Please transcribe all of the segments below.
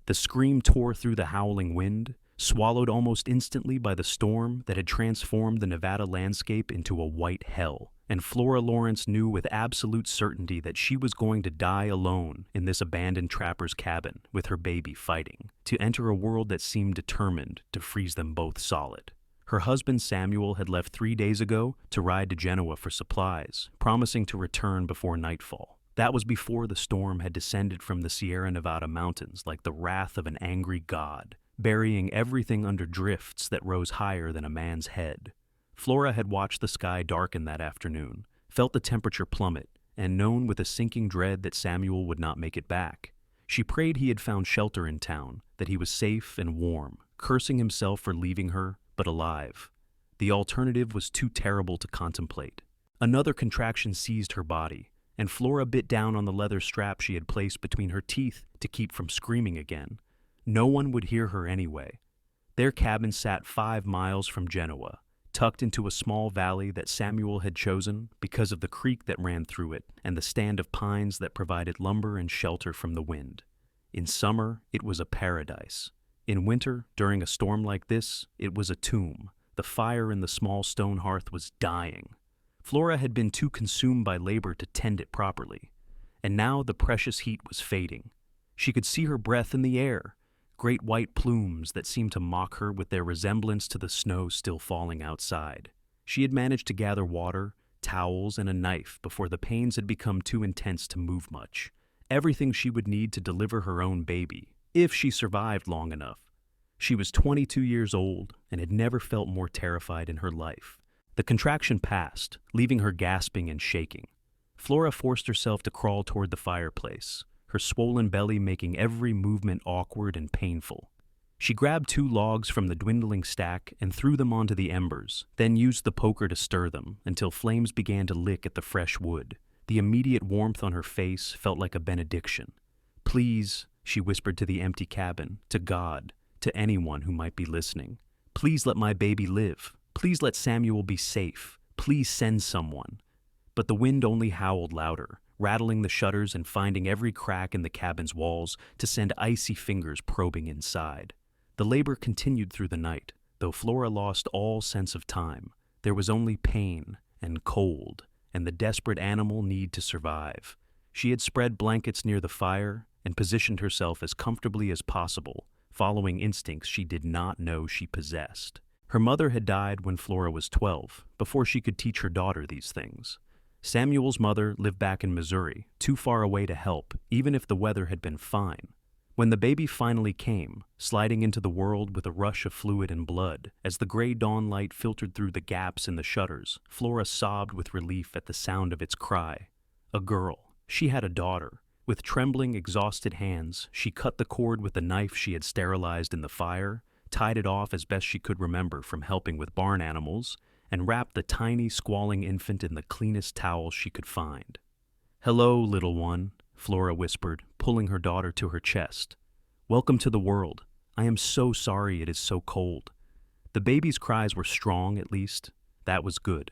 The scream tore through the howling wind, swallowed almost instantly by the storm that had transformed the Nevada landscape into a white hell. And Flora Lawrence knew with absolute certainty that she was going to die alone in this abandoned trapper's cabin with her baby fighting, to enter a world that seemed determined to freeze them both solid. Her husband Samuel had left 3 days ago to ride to Genoa for supplies, promising to return before nightfall. That was before the storm had descended from the Sierra Nevada mountains like the wrath of an angry god, burying everything under drifts that rose higher than a man's head. Flora had watched the sky darken that afternoon, felt the temperature plummet, and known with a sinking dread that Samuel would not make it back. She prayed he had found shelter in town, that he was safe and warm, cursing himself for leaving her, but alive. The alternative was too terrible to contemplate. Another contraction seized her body, and Flora bit down on the leather strap she had placed between her teeth to keep from screaming again. No one would hear her anyway. Their cabin sat 5 miles from Genoa, tucked into a small valley that Samuel had chosen because of the creek that ran through it and the stand of pines that provided lumber and shelter from the wind. In summer, it was a paradise. In winter, during a storm like this, it was a tomb. The fire in the small stone hearth was dying. Flora had been too consumed by labor to tend it properly, and now the precious heat was fading. She could see her breath in the air, great white plumes that seemed to mock her with their resemblance to the snow still falling outside. She had managed to gather water, towels, and a knife before the pains had become too intense to move much. Everything she would need to deliver her own baby, if she survived long enough. She was 22 years old and had never felt more terrified in her life. The contraction passed, leaving her gasping and shaking. Flora forced herself to crawl toward the fireplace, her swollen belly making every movement awkward and painful. She grabbed 2 logs from the dwindling stack and threw them onto the embers, then used the poker to stir them until flames began to lick at the fresh wood. The immediate warmth on her face felt like a benediction. "Please," she whispered to the empty cabin, to God, to anyone who might be listening. "Please let my baby live. Please let Samuel be safe. Please send someone." But the wind only howled louder, rattling the shutters and finding every crack in the cabin's walls to send icy fingers probing inside. The labor continued through the night, though Flora lost all sense of time. There was only pain and cold and the desperate animal need to survive. She had spread blankets near the fire and positioned herself as comfortably as possible, following instincts she did not know she possessed. Her mother had died when Flora was 12, before she could teach her daughter these things. Samuel's mother lived back in Missouri, too far away to help, even if the weather had been fine. When the baby finally came, sliding into the world with a rush of fluid and blood, as the gray dawn light filtered through the gaps in the shutters, Flora sobbed with relief at the sound of its cry. A girl. She had a daughter. With trembling, exhausted hands, she cut the cord with the knife she had sterilized in the fire, tied it off as best she could remember from helping with barn animals, and wrapped the tiny, squalling infant in the cleanest towel she could find. "Hello, little one," Flora whispered, pulling her daughter to her chest. "Welcome to the world. I am so sorry it is so cold." The baby's cries were strong, at least. That was good.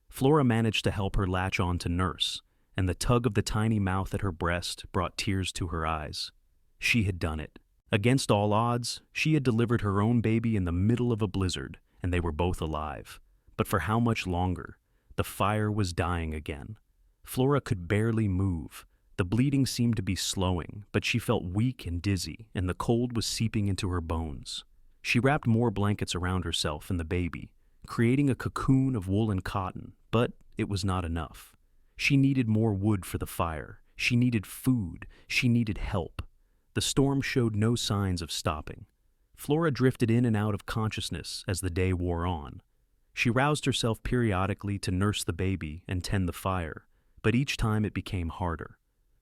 Flora managed to help her latch on to nurse, and the tug of the tiny mouth at her breast brought tears to her eyes. She had done it. Against all odds, she had delivered her own baby in the middle of a blizzard, and they were both alive. But for how much longer? The fire was dying again. Flora could barely move. The bleeding seemed to be slowing, but she felt weak and dizzy, and the cold was seeping into her bones. She wrapped more blankets around herself and the baby, creating a cocoon of wool and cotton, but it was not enough. She needed more wood for the fire. She needed food. She needed help. The storm showed no signs of stopping. Flora drifted in and out of consciousness as the day wore on. She roused herself periodically to nurse the baby and tend the fire, but each time it became harder.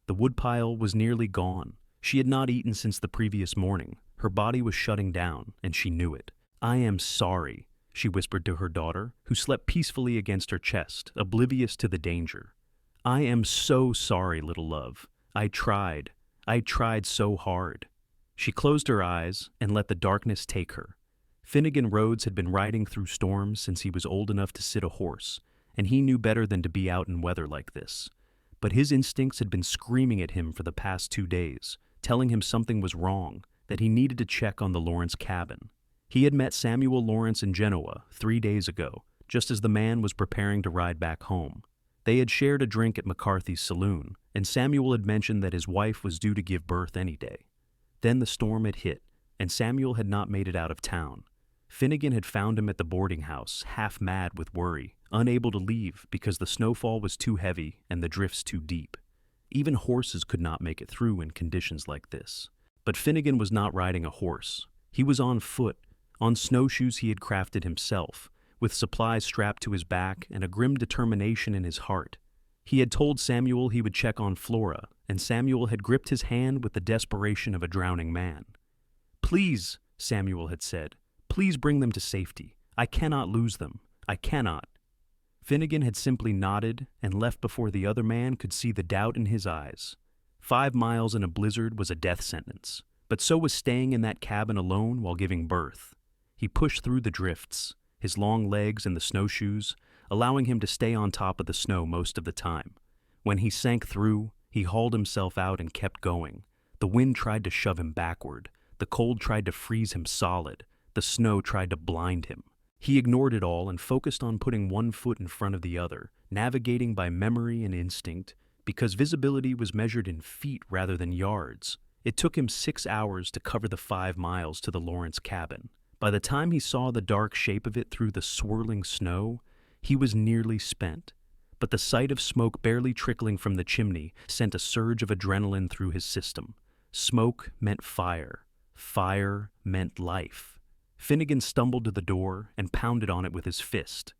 The woodpile was nearly gone. She had not eaten since the previous morning. Her body was shutting down, and she knew it. "I am sorry," she whispered to her daughter, who slept peacefully against her chest, oblivious to the danger. "I am so sorry, little love. I tried so hard." She closed her eyes and let the darkness take her. Finnegan Rhodes had been riding through storms since he was old enough to sit a horse, and he knew better than to be out in weather like this. But his instincts had been screaming at him for the past 2 days, telling him something was wrong, that he needed to check on the Lawrence cabin. He had met Samuel Lawrence in Genoa 3 days ago, just as the man was preparing to ride back home. They had shared a drink at McCarthy's saloon, and Samuel had mentioned that his wife was due to give birth any day. Then the storm had hit, and Samuel had not made it out of town. Finnegan had found him at the boarding house, half mad with worry, unable to leave because the snowfall was too heavy and the drifts too deep. Even horses could not make it through in conditions like this. But Finnegan was not riding a horse. He was on foot, on snowshoes he had crafted himself, with supplies strapped to his back and a grim determination in his heart. He had told Samuel he would check on Flora, and Samuel had gripped his hand with the desperation of a drowning man. "Please," Samuel had said, "please bring them to safety. I cannot lose them. I cannot." Finnegan had simply nodded and left before the other man could see the doubt in his eyes. 5 miles in a blizzard was a death sentence, but so was staying in that cabin alone while giving birth. He pushed through the drifts, his long legs in the snowshoes, allowing him to stay on top of the snow most of the time. When he sank through, he hauled himself out and kept going. The wind tried to shove him backward. The cold tried to freeze him solid. The snow tried to blind him. He ignored it all and focused on putting one foot in front of the other, navigating by memory and instinct, because visibility was measured in feet rather than yards. It took him 6 hours to cover the 5 miles to the Lawrence cabin. By the time he saw the dark shape of it through the swirling snow, he was nearly spent. But the sight of smoke barely trickling from the chimney sent a surge of adrenaline through his system. Smoke meant fire. Fire meant life. Finnegan stumbled to the door and pounded on it with his fist.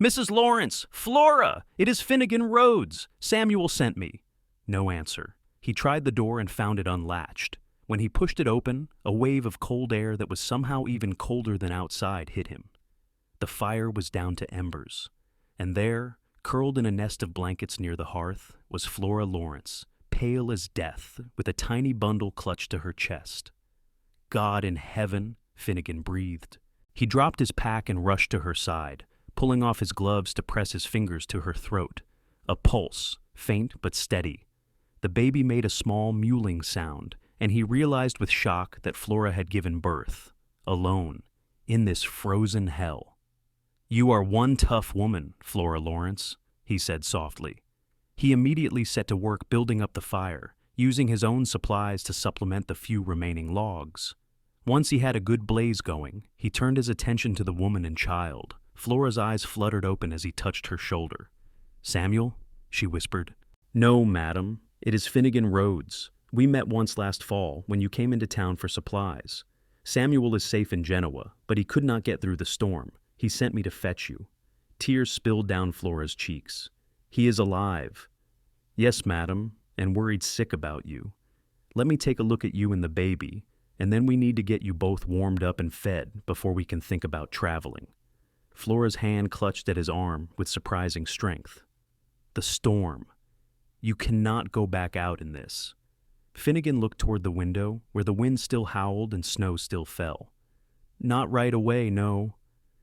"Mrs. Lawrence! Flora! It is Finnegan Rhodes! Samuel sent me." No answer. He tried the door and found it unlatched. When he pushed it open, a wave of cold air that was somehow even colder than outside hit him. The fire was down to embers. And there, curled in a nest of blankets near the hearth, was Flora Lawrence, pale as death, with a tiny bundle clutched to her chest. "God in heaven," Finnegan breathed. He dropped his pack and rushed to her side, pulling off his gloves to press his fingers to her throat. A pulse, faint but steady. The baby made a small mewling sound, and he realized with shock that Flora had given birth, alone, in this frozen hell. "You are one tough woman, Flora Lawrence," he said softly. He immediately set to work building up the fire, using his own supplies to supplement the few remaining logs. Once he had a good blaze going, he turned his attention to the woman and child. Flora's eyes fluttered open as he touched her shoulder. "Samuel?" she whispered. "No, madam. It is Finnegan Rhodes. We met once last fall when you came into town for supplies. Samuel is safe in Genoa, but he could not get through the storm. He sent me to fetch you." Tears spilled down Flora's cheeks. "He is alive." "Yes, madam, and worried sick about you. Let me take a look at you and the baby, and then we need to get you both warmed up and fed before we can think about traveling." Flora's hand clutched at his arm with surprising strength. "The storm. You cannot go back out in this." Finnegan looked toward the window, where the wind still howled and snow still fell. "Not right away, no.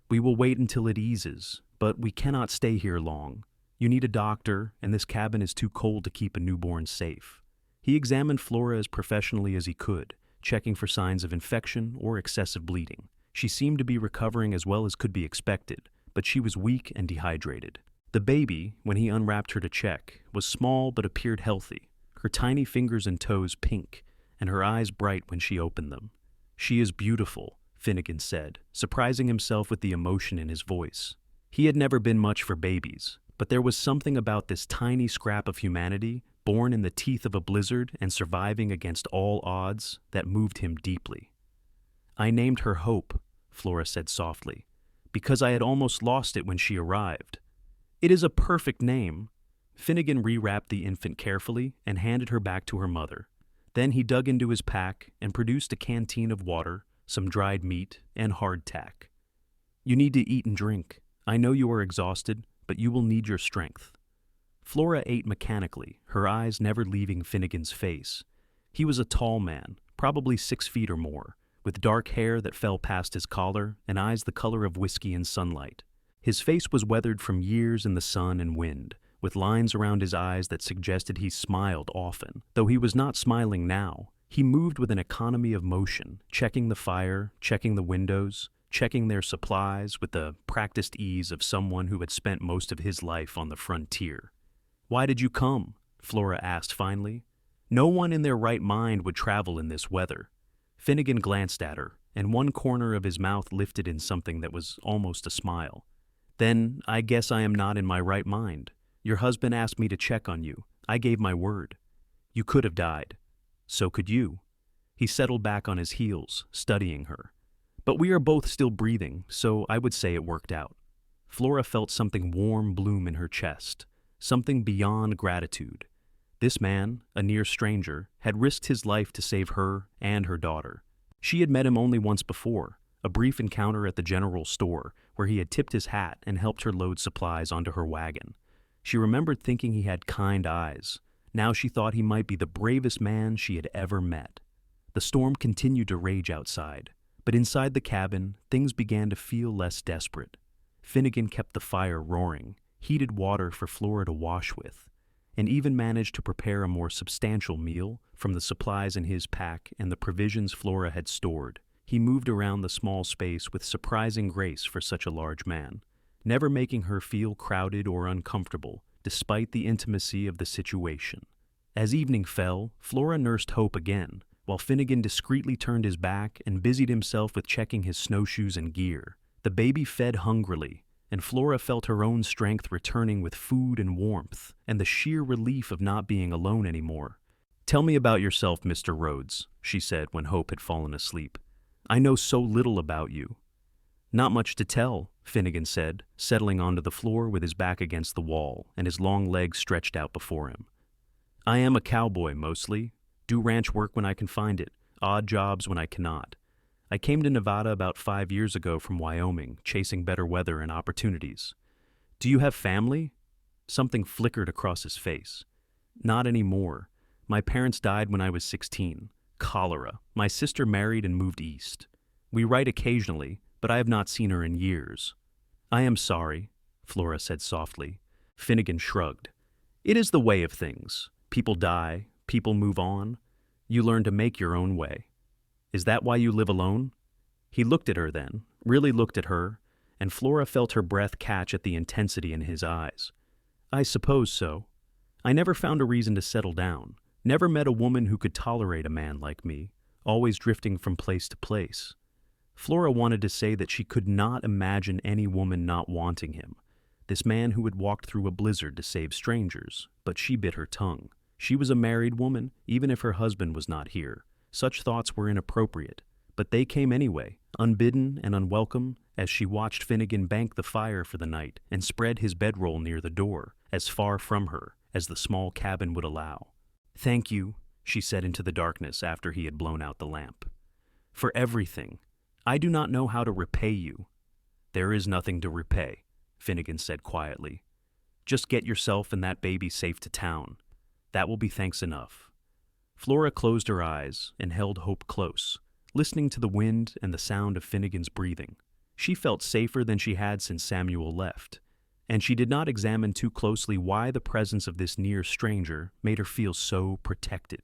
We will wait until it eases, but we cannot stay here long. You need a doctor, and this cabin is too cold to keep a newborn safe." He examined Flora as professionally as he could, checking for signs of infection or excessive bleeding. She seemed to be recovering as well as could be expected, but she was weak and dehydrated. The baby, when he unwrapped her to check, was small but appeared healthy, her tiny fingers and toes pink, and her eyes bright when she opened them. "She is beautiful," Finnegan said, surprising himself with the emotion in his voice. He had never been much for babies, but there was something about this tiny scrap of humanity, born in the teeth of a blizzard and surviving against all odds, that moved him deeply. "I named her Hope," Flora said softly, "because I had almost lost it when she arrived." "It is a perfect name." Finnegan rewrapped the infant carefully and handed her back to her mother. Then he dug into his pack and produced a canteen of water, some dried meat, and hardtack. "You need to eat and drink. I know you are exhausted, but you will need your strength." Flora ate mechanically, her eyes never leaving Finnegan's face. He was a tall man, probably 6 feet or more, with dark hair that fell past his collar and eyes the color of whiskey in sunlight. His face was weathered from years in the sun and wind, with lines around his eyes that suggested he smiled often. Though he was not smiling now, He moved with an economy of motion, checking the fire, checking the windows, checking their supplies with the practiced ease of someone who had spent most of his life on the frontier. "Why did you come?" Flora asked finally. "No one in their right mind would travel in this weather." Finnegan glanced at her, and one corner of his mouth lifted in something that was almost a smile. "Then I guess I am not in my right mind. Your husband asked me to check on you. I gave my word. You could have died. So could you." He settled back on his heels, studying her. "But we are both still breathing, so I would say it worked out." Flora felt something warm bloom in her chest, something beyond gratitude. This man, a near stranger, had risked his life to save her and her daughter. She had met him only once before, a brief encounter at the general store where he had tipped his hat and helped her load supplies onto her wagon. She remembered thinking he had kind eyes. Now she thought he might be the bravest man she had ever met. The storm continued to rage outside, but inside the cabin, things began to feel less desperate. Finnegan kept the fire roaring, heated water for Flora to wash with, and even managed to prepare a more substantial meal from the supplies in his pack and the provisions Flora had stored. He moved around the small space with surprising grace for such a large man, never making her feel crowded or uncomfortable, despite the intimacy of the situation. As evening fell, Flora nursed hope again, while Finnegan discreetly turned his back and busied himself with checking his snowshoes and gear. The baby fed hungrily, and Flora felt her own strength returning with food and warmth, and the sheer relief of not being alone anymore. "Tell me about yourself, Mr. Rhodes," she said when Hope had fallen asleep. "I know so little about you." "Not much to tell," Finnegan said, settling onto the floor with his back against the wall and his long legs stretched out before him. "I am a cowboy, mostly. Do ranch work when I can find it, odd jobs when I cannot. I came to Nevada about 5 years ago from Wyoming, chasing better weather and opportunities." "Do you have family?" Something flickered across his face. "Not anymore. My parents died when I was 16. Cholera. My sister married and moved east. We write occasionally, but I have not seen her in years." "I am sorry," Flora said softly. Finnegan shrugged. "It is the way of things. People die, people move on. You learn to make your own way. Is that why you live alone?" He looked at her then, really looked at her, and Flora felt her breath catch at the intensity in his eyes. "I suppose so. I never found a reason to settle down. Never met a woman who could tolerate a man like me, always drifting from place to place." Flora wanted to say that she could not imagine any woman not wanting him, this man who had walked through a blizzard to save strangers, but she bit her tongue. She was a married woman, even if her husband was not here. Such thoughts were inappropriate, but they came anyway, unbidden and unwelcome, as she watched Finnegan bank the fire for the night and spread his bedroll near the door, as far from her as the small cabin would allow. "Thank you," she said into the darkness after he had blown out the lamp. "For everything. I do not know how to repay you." "There is nothing to repay," Finnegan said quietly. "Just get yourself and that baby safe to town. That will be thanks enough." Flora closed her eyes and held Hope close, listening to the wind and the sound of Finnegan's breathing. She felt safer than she had since Samuel left, and she did not examine too closely why the presence of this near stranger made her feel so protected.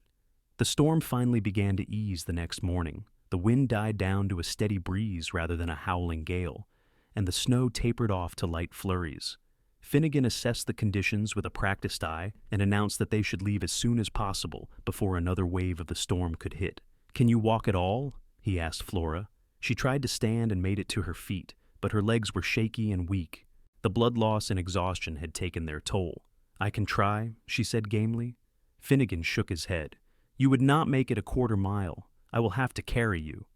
The storm finally began to ease the next morning. The wind died down to a steady breeze rather than a howling gale, and the snow tapered off to light flurries. Finnegan assessed the conditions with a practiced eye and announced that they should leave as soon as possible before another wave of the storm could hit. "Can you walk at all?" he asked Flora. She tried to stand and made it to her feet, but her legs were shaky and weak. The blood loss and exhaustion had taken their toll. "I can try," she said gamely. Finnegan shook his head. "You would not make it a quarter mile. I will have to carry you."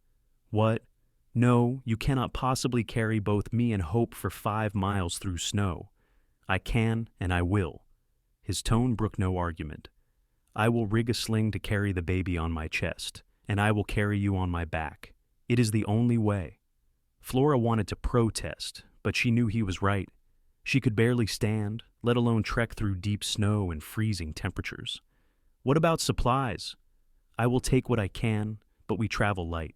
"What? No, you cannot possibly carry both me and Hope for 5 miles through snow." "I can, and I will." His tone brooked no argument. "I will rig a sling to carry the baby on my chest, and I will carry you on my back. It is the only way." Flora wanted to protest, but she knew he was right. She could barely stand, let alone trek through deep snow and freezing temperatures. "What about supplies?" "I will take what I can, but we travel light.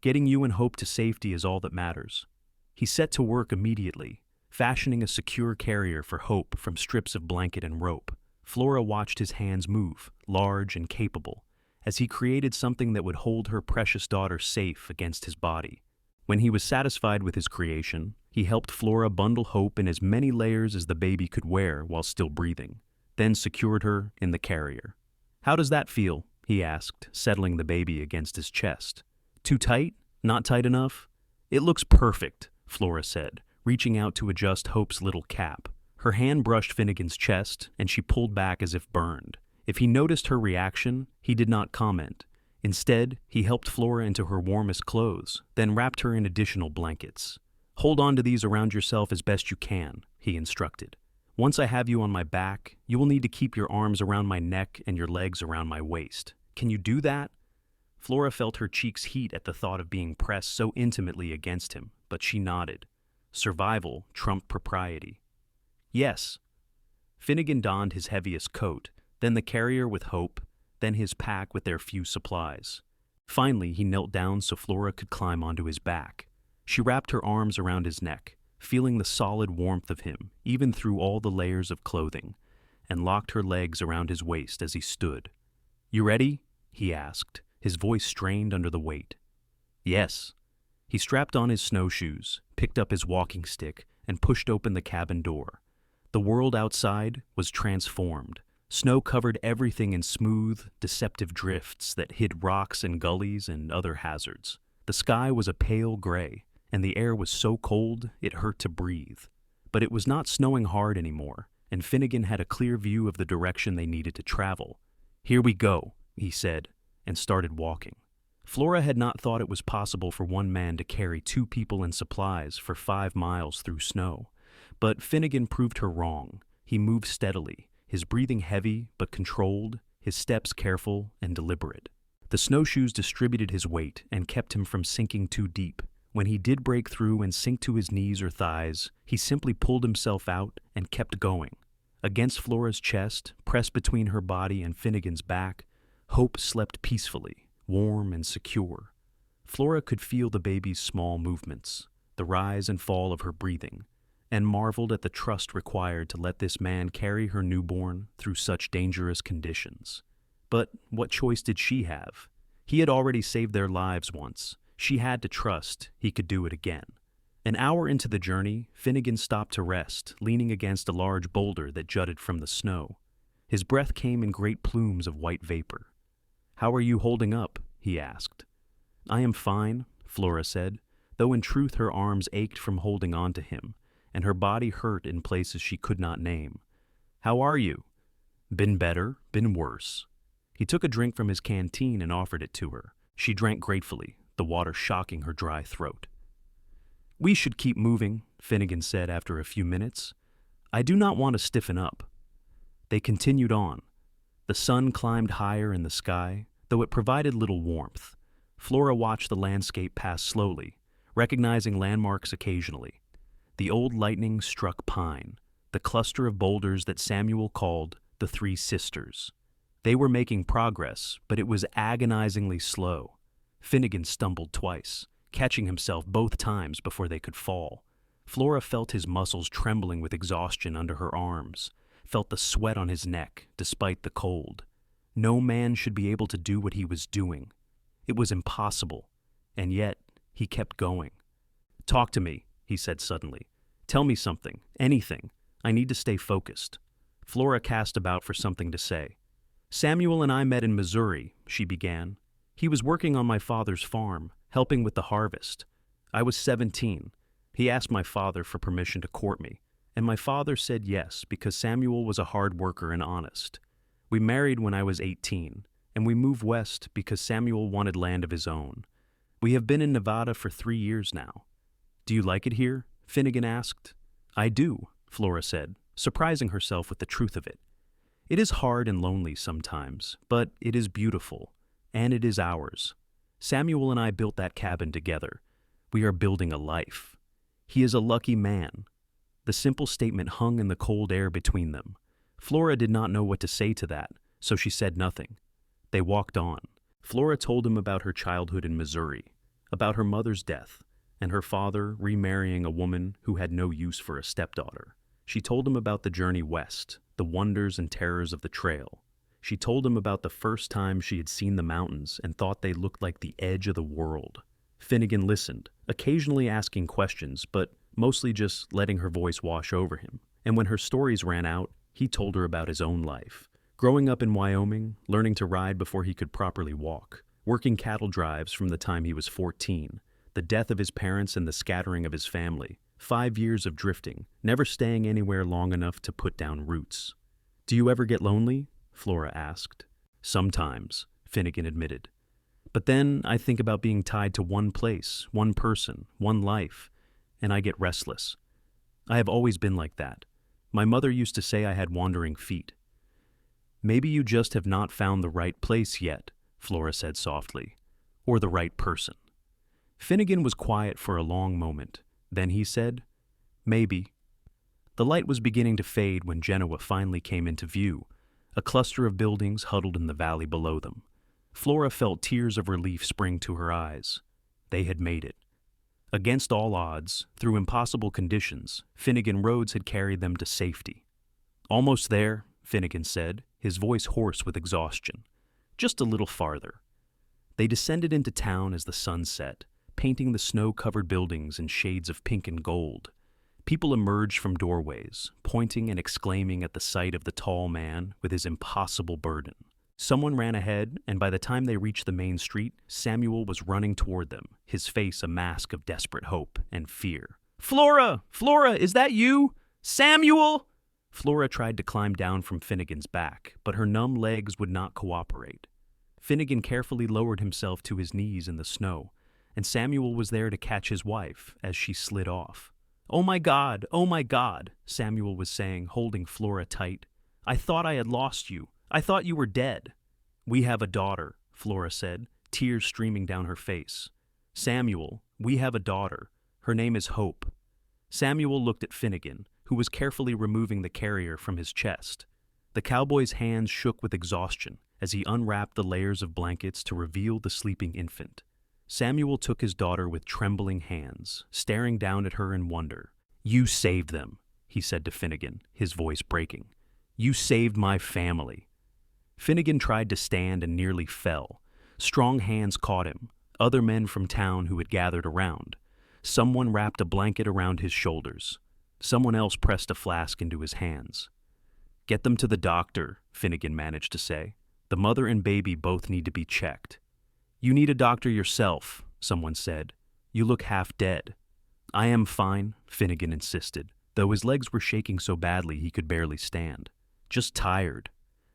Getting you and Hope to safety is all that matters." He set to work immediately, fashioning a secure carrier for Hope from strips of blanket and rope. Flora watched his hands move, large and capable, as he created something that would hold her precious daughter safe against his body. When he was satisfied with his creation, he helped Flora bundle Hope in as many layers as the baby could wear while still breathing, then secured her in the carrier. "How does that feel?" he asked, settling the baby against his chest. "Too tight? Not tight enough?" "It looks perfect," Flora said, reaching out to adjust Hope's little cap. Her hand brushed Finnegan's chest, and she pulled back as if burned. If he noticed her reaction, he did not comment. Instead, he helped Flora into her warmest clothes, then wrapped her in additional blankets. "Hold on to these around yourself as best you can," he instructed. "Once I have you on my back, you will need to keep your arms around my neck and your legs around my waist. Can you do that?" Flora felt her cheeks heat at the thought of being pressed so intimately against him, but she nodded. Survival trumped propriety. "Yes." Finnegan donned his heaviest coat, then the carrier with Hope, then his pack with their few supplies. Finally, he knelt down so Flora could climb onto his back. She wrapped her arms around his neck, feeling the solid warmth of him, even through all the layers of clothing, and locked her legs around his waist as he stood. "You ready?" he asked, his voice strained under the weight. "Yes." He strapped on his snowshoes, picked up his walking stick, and pushed open the cabin door. The world outside was transformed. Snow covered everything in smooth, deceptive drifts that hid rocks and gullies and other hazards. The sky was a pale gray, and the air was so cold it hurt to breathe. But it was not snowing hard anymore, and Finnegan had a clear view of the direction they needed to travel. "Here we go," he said, and started walking. Flora had not thought it was possible for one man to carry 2 people and supplies for 5 miles through snow. But Finnegan proved her wrong. He moved steadily, his breathing heavy but controlled, his steps careful and deliberate. The snowshoes distributed his weight and kept him from sinking too deep. When he did break through and sink to his knees or thighs, he simply pulled himself out and kept going. Against Flora's chest, pressed between her body and Finnegan's back, Hope slept peacefully, warm and secure. Flora could feel the baby's small movements, the rise and fall of her breathing, and marveled at the trust required to let this man carry her newborn through such dangerous conditions. But what choice did she have? He had already saved their lives once. She had to trust he could do it again. An hour into the journey, Finnegan stopped to rest, leaning against a large boulder that jutted from the snow. His breath came in great plumes of white vapor. "How are you holding up?" he asked. "I am fine," Flora said, though in truth her arms ached from holding on to him, and her body hurt in places she could not name. "How are you?" "Been better, been worse." He took a drink from his canteen and offered it to her. She drank gratefully, the water shocking her dry throat. "We should keep moving," Finnegan said after a few minutes. "I do not want to stiffen up." They continued on. The sun climbed higher in the sky, though it provided little warmth. Flora watched the landscape pass slowly, recognizing landmarks occasionally. The old lightning struck pine, the cluster of boulders that Samuel called the Three Sisters. They were making progress, but it was agonizingly slow. Finnegan stumbled twice, catching himself both times before they could fall. Flora felt his muscles trembling with exhaustion under her arms, felt the sweat on his neck despite the cold. No man should be able to do what he was doing. It was impossible, and yet he kept going. "Talk to me," he said suddenly. "Tell me something, anything. I need to stay focused." Flora cast about for something to say. "Samuel and I met in Missouri," she began. "He was working on my father's farm, helping with the harvest. I was 17. He asked my father for permission to court me, and my father said yes because Samuel was a hard worker and honest. We married when I was 18, and we moved west because Samuel wanted land of his own. We have been in Nevada for 3 years now." "Do you like it here?" Finnegan asked. "I do," Flora said, surprising herself with the truth of it. "It is hard and lonely sometimes, but it is beautiful, and it is ours. Samuel and I built that cabin together. We are building a life. He is a lucky man." The simple statement hung in the cold air between them. Flora did not know what to say to that, so she said nothing. They walked on. Flora told him about her childhood in Missouri, about her mother's death, and her father remarrying a woman who had no use for a stepdaughter. She told him about the journey west, the wonders and terrors of the trail. She told him about the first time she had seen the mountains and thought they looked like the edge of the world. Finnegan listened, occasionally asking questions, but mostly just letting her voice wash over him. And when her stories ran out, he told her about his own life. Growing up in Wyoming, learning to ride before he could properly walk, working cattle drives from the time he was 14, the death of his parents and the scattering of his family, 5 years of drifting, never staying anywhere long enough to put down roots. "Do you ever get lonely?" Flora asked. "Sometimes," Finnegan admitted. "But then I think about being tied to one place, one person, one life, and I get restless. I have always been like that. My mother used to say I had wandering feet." "Maybe you just have not found the right place yet," Flora said softly, "or the right person." Finnegan was quiet for a long moment. Then he said, "Maybe." The light was beginning to fade when Genoa finally came into view, a cluster of buildings huddled in the valley below them. Flora felt tears of relief spring to her eyes. They had made it. Against all odds, through impossible conditions, Finnegan Rhodes had carried them to safety. "Almost there," Finnegan said, his voice hoarse with exhaustion. "Just a little farther." They descended into town as the sun set, painting the snow-covered buildings in shades of pink and gold. People emerged from doorways, pointing and exclaiming at the sight of the tall man with his impossible burden. Someone ran ahead, and by the time they reached the main street, Samuel was running toward them, his face a mask of desperate hope and fear. "Flora! Flora, is that you? Samuel!" Flora tried to climb down from Finnegan's back, but her numb legs would not cooperate. Finnegan carefully lowered himself to his knees in the snow, and Samuel was there to catch his wife as she slid off. "Oh my God, Samuel was saying, holding Flora tight. "I thought I had lost you. I thought you were dead." "We have a daughter," Flora said, tears streaming down her face. "Samuel, we have a daughter. Her name is Hope." Samuel looked at Finnegan, who was carefully removing the carrier from his chest. The cowboy's hands shook with exhaustion as he unwrapped the layers of blankets to reveal the sleeping infant. Samuel took his daughter with trembling hands, staring down at her in wonder. "You saved them," he said to Finnegan, his voice breaking. "You saved my family." Finnegan tried to stand and nearly fell. Strong hands caught him, other men from town who had gathered around. Someone wrapped a blanket around his shoulders. Someone else pressed a flask into his hands. "Get them to the doctor," Finnegan managed to say. "The mother and baby both need to be checked." "You need a doctor yourself," someone said. "You look half dead." "I am fine," Finnegan insisted, though his legs were shaking so badly he could barely stand. "Just tired."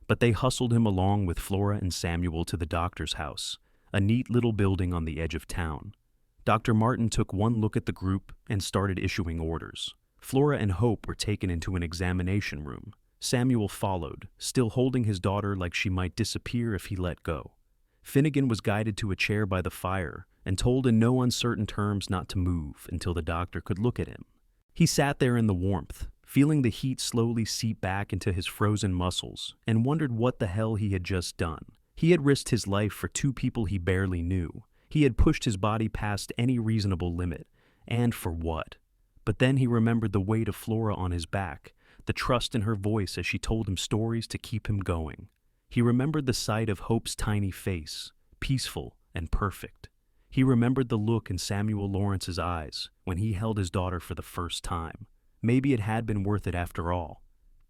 But they hustled him along with Flora and Samuel to the doctor's house, a neat little building on the edge of town. Dr. Martin took one look at the group and started issuing orders. Flora and Hope were taken into an examination room. Samuel followed, still holding his daughter like she might disappear if he let go. Finnegan was guided to a chair by the fire and told in no uncertain terms not to move until the doctor could look at him. He sat there in the warmth, feeling the heat slowly seep back into his frozen muscles, and wondered what the hell he had just done. He had risked his life for two people he barely knew. He had pushed his body past any reasonable limit, and for what? But then he remembered the weight of Flora on his back, the trust in her voice as she told him stories to keep him going. He remembered the sight of Hope's tiny face, peaceful and perfect. He remembered the look in Samuel Lawrence's eyes when he held his daughter for the first time. Maybe it had been worth it after all.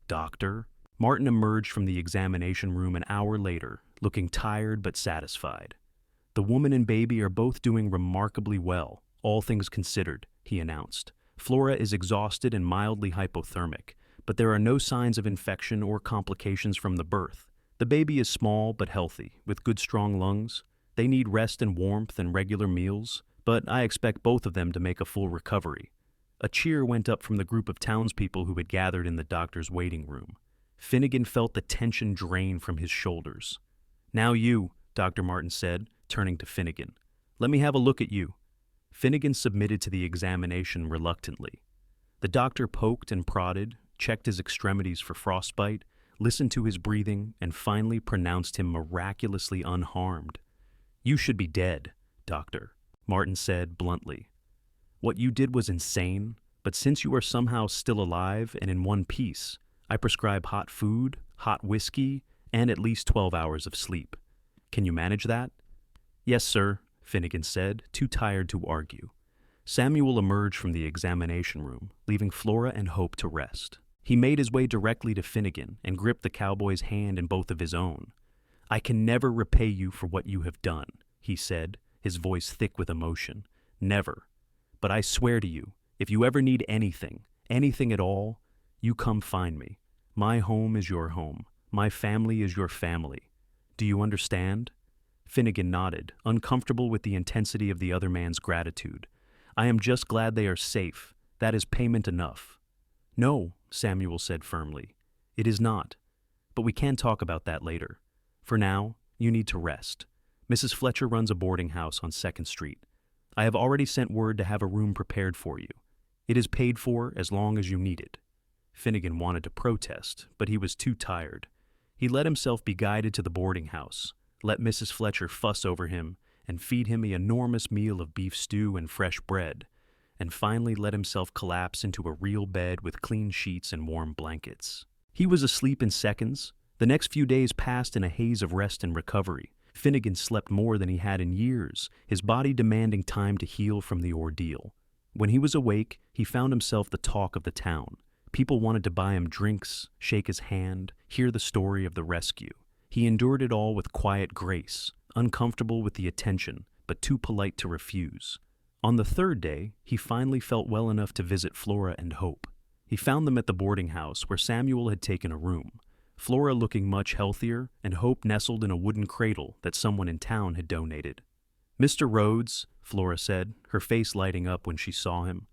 "Doctor?" Martin emerged from the examination room an hour later, looking tired but satisfied. "The woman and baby are both doing remarkably well, all things considered," he announced. "Flora is exhausted and mildly hypothermic, but there are no signs of infection or complications from the birth. The baby is small but healthy, with good strong lungs. They need rest and warmth and regular meals, but I expect both of them to make a full recovery." A cheer went up from the group of townspeople who had gathered in the doctor's waiting room. Finnegan felt the tension drain from his shoulders. "Now you," Dr. Martin said, turning to Finnegan. "Let me have a look at you." Finnegan submitted to the examination reluctantly. The doctor poked and prodded, checked his extremities for frostbite, listened to his breathing, and finally pronounced him miraculously unharmed. "You should be dead, doctor," Martin said bluntly. "What you did was insane, but since you are somehow still alive and in one piece, I prescribe hot food, hot whiskey, and at least 12 hours of sleep. Can you manage that?" "Yes, sir," Finnegan said, too tired to argue. Samuel emerged from the examination room, leaving Flora and Hope to rest. He made his way directly to Finnegan and gripped the cowboy's hand in both of his own. "I can never repay you for what you have done," he said, his voice thick with emotion. "Never. But I swear to you, if you ever need anything, anything at all, you come find me. My home is your home. My family is your family. Do you understand?" Finnegan nodded, uncomfortable with the intensity of the other man's gratitude. "I am just glad they are safe. That is payment enough." "No," Samuel said firmly. "It is not. But we can talk about that later. For now, you need to rest. Mrs. Fletcher runs a boarding house on 2nd Street. I have already sent word to have a room prepared for you. It is paid for as long as you need it." Finnegan wanted to protest, but he was too tired. He let himself be guided to the boarding house, let Mrs. Fletcher fuss over him, and feed him an enormous meal of beef stew and fresh bread, and finally let himself collapse into a real bed with clean sheets and warm blankets. He was asleep in seconds. The next few days passed in a haze of rest and recovery. Finnegan slept more than he had in years, his body demanding time to heal from the ordeal. When he was awake, he found himself the talk of the town. People wanted to buy him drinks, shake his hand, hear the story of the rescue. He endured it all with quiet grace, uncomfortable with the attention, but too polite to refuse. On the 3rd day, he finally felt well enough to visit Flora and Hope. He found them at the boarding house where Samuel had taken a room, Flora looking much healthier and Hope nestled in a wooden cradle that someone in town had donated. "Mr. Rhodes," Flora said, her face lighting up when she saw him.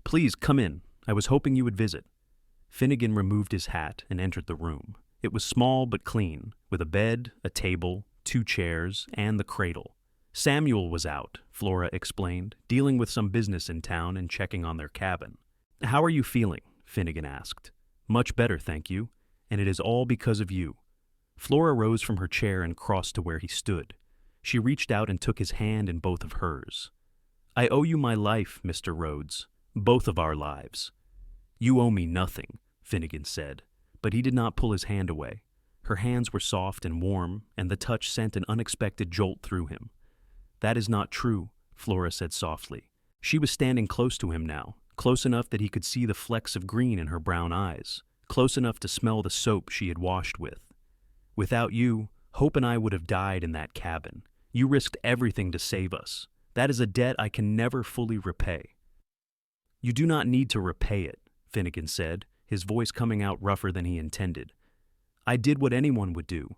"Please come in. I was hoping you would visit." Finnegan removed his hat and entered the room. It was small but clean, with a bed, a table, 2 chairs, and the cradle. Samuel was out, Flora explained, dealing with some business in town and checking on their cabin. "How are you feeling?" Finnegan asked. "Much better, thank you. And it is all because of you." Flora rose from her chair and crossed to where he stood. She reached out and took his hand in both of hers. "I owe you my life, Mr. Rhodes. Both of our lives." "You owe me nothing," Finnegan said, but he did not pull his hand away. Her hands were soft and warm, and the touch sent an unexpected jolt through him. "That is not true," Flora said softly. She was standing close to him now, close enough that he could see the flecks of green in her brown eyes, close enough to smell the soap she had washed with. "Without you, Hope and I would have died in that cabin. You risked everything to save us. That is a debt I can never fully repay." "You do not need to repay it," Finnegan said, his voice coming out rougher than he intended. "I did what anyone would do."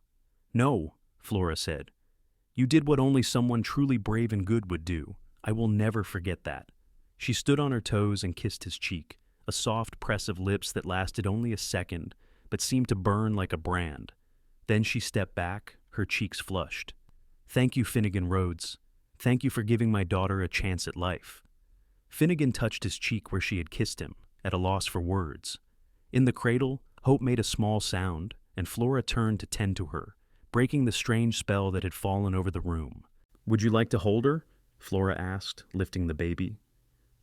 "No," Flora said. "You did what only someone truly brave and good would do. I will never forget that." She stood on her toes and kissed his cheek, a soft press of lips that lasted only a second, but seemed to burn like a brand. Then she stepped back, her cheeks flushed. "Thank you, Finnegan Rhodes. Thank you for giving my daughter a chance at life." Finnegan touched his cheek where she had kissed him, at a loss for words. In the cradle, Hope made a small sound, and Flora turned to tend to her, breaking the strange spell that had fallen over the room. "Would you like to hold her?" Flora asked, lifting the baby.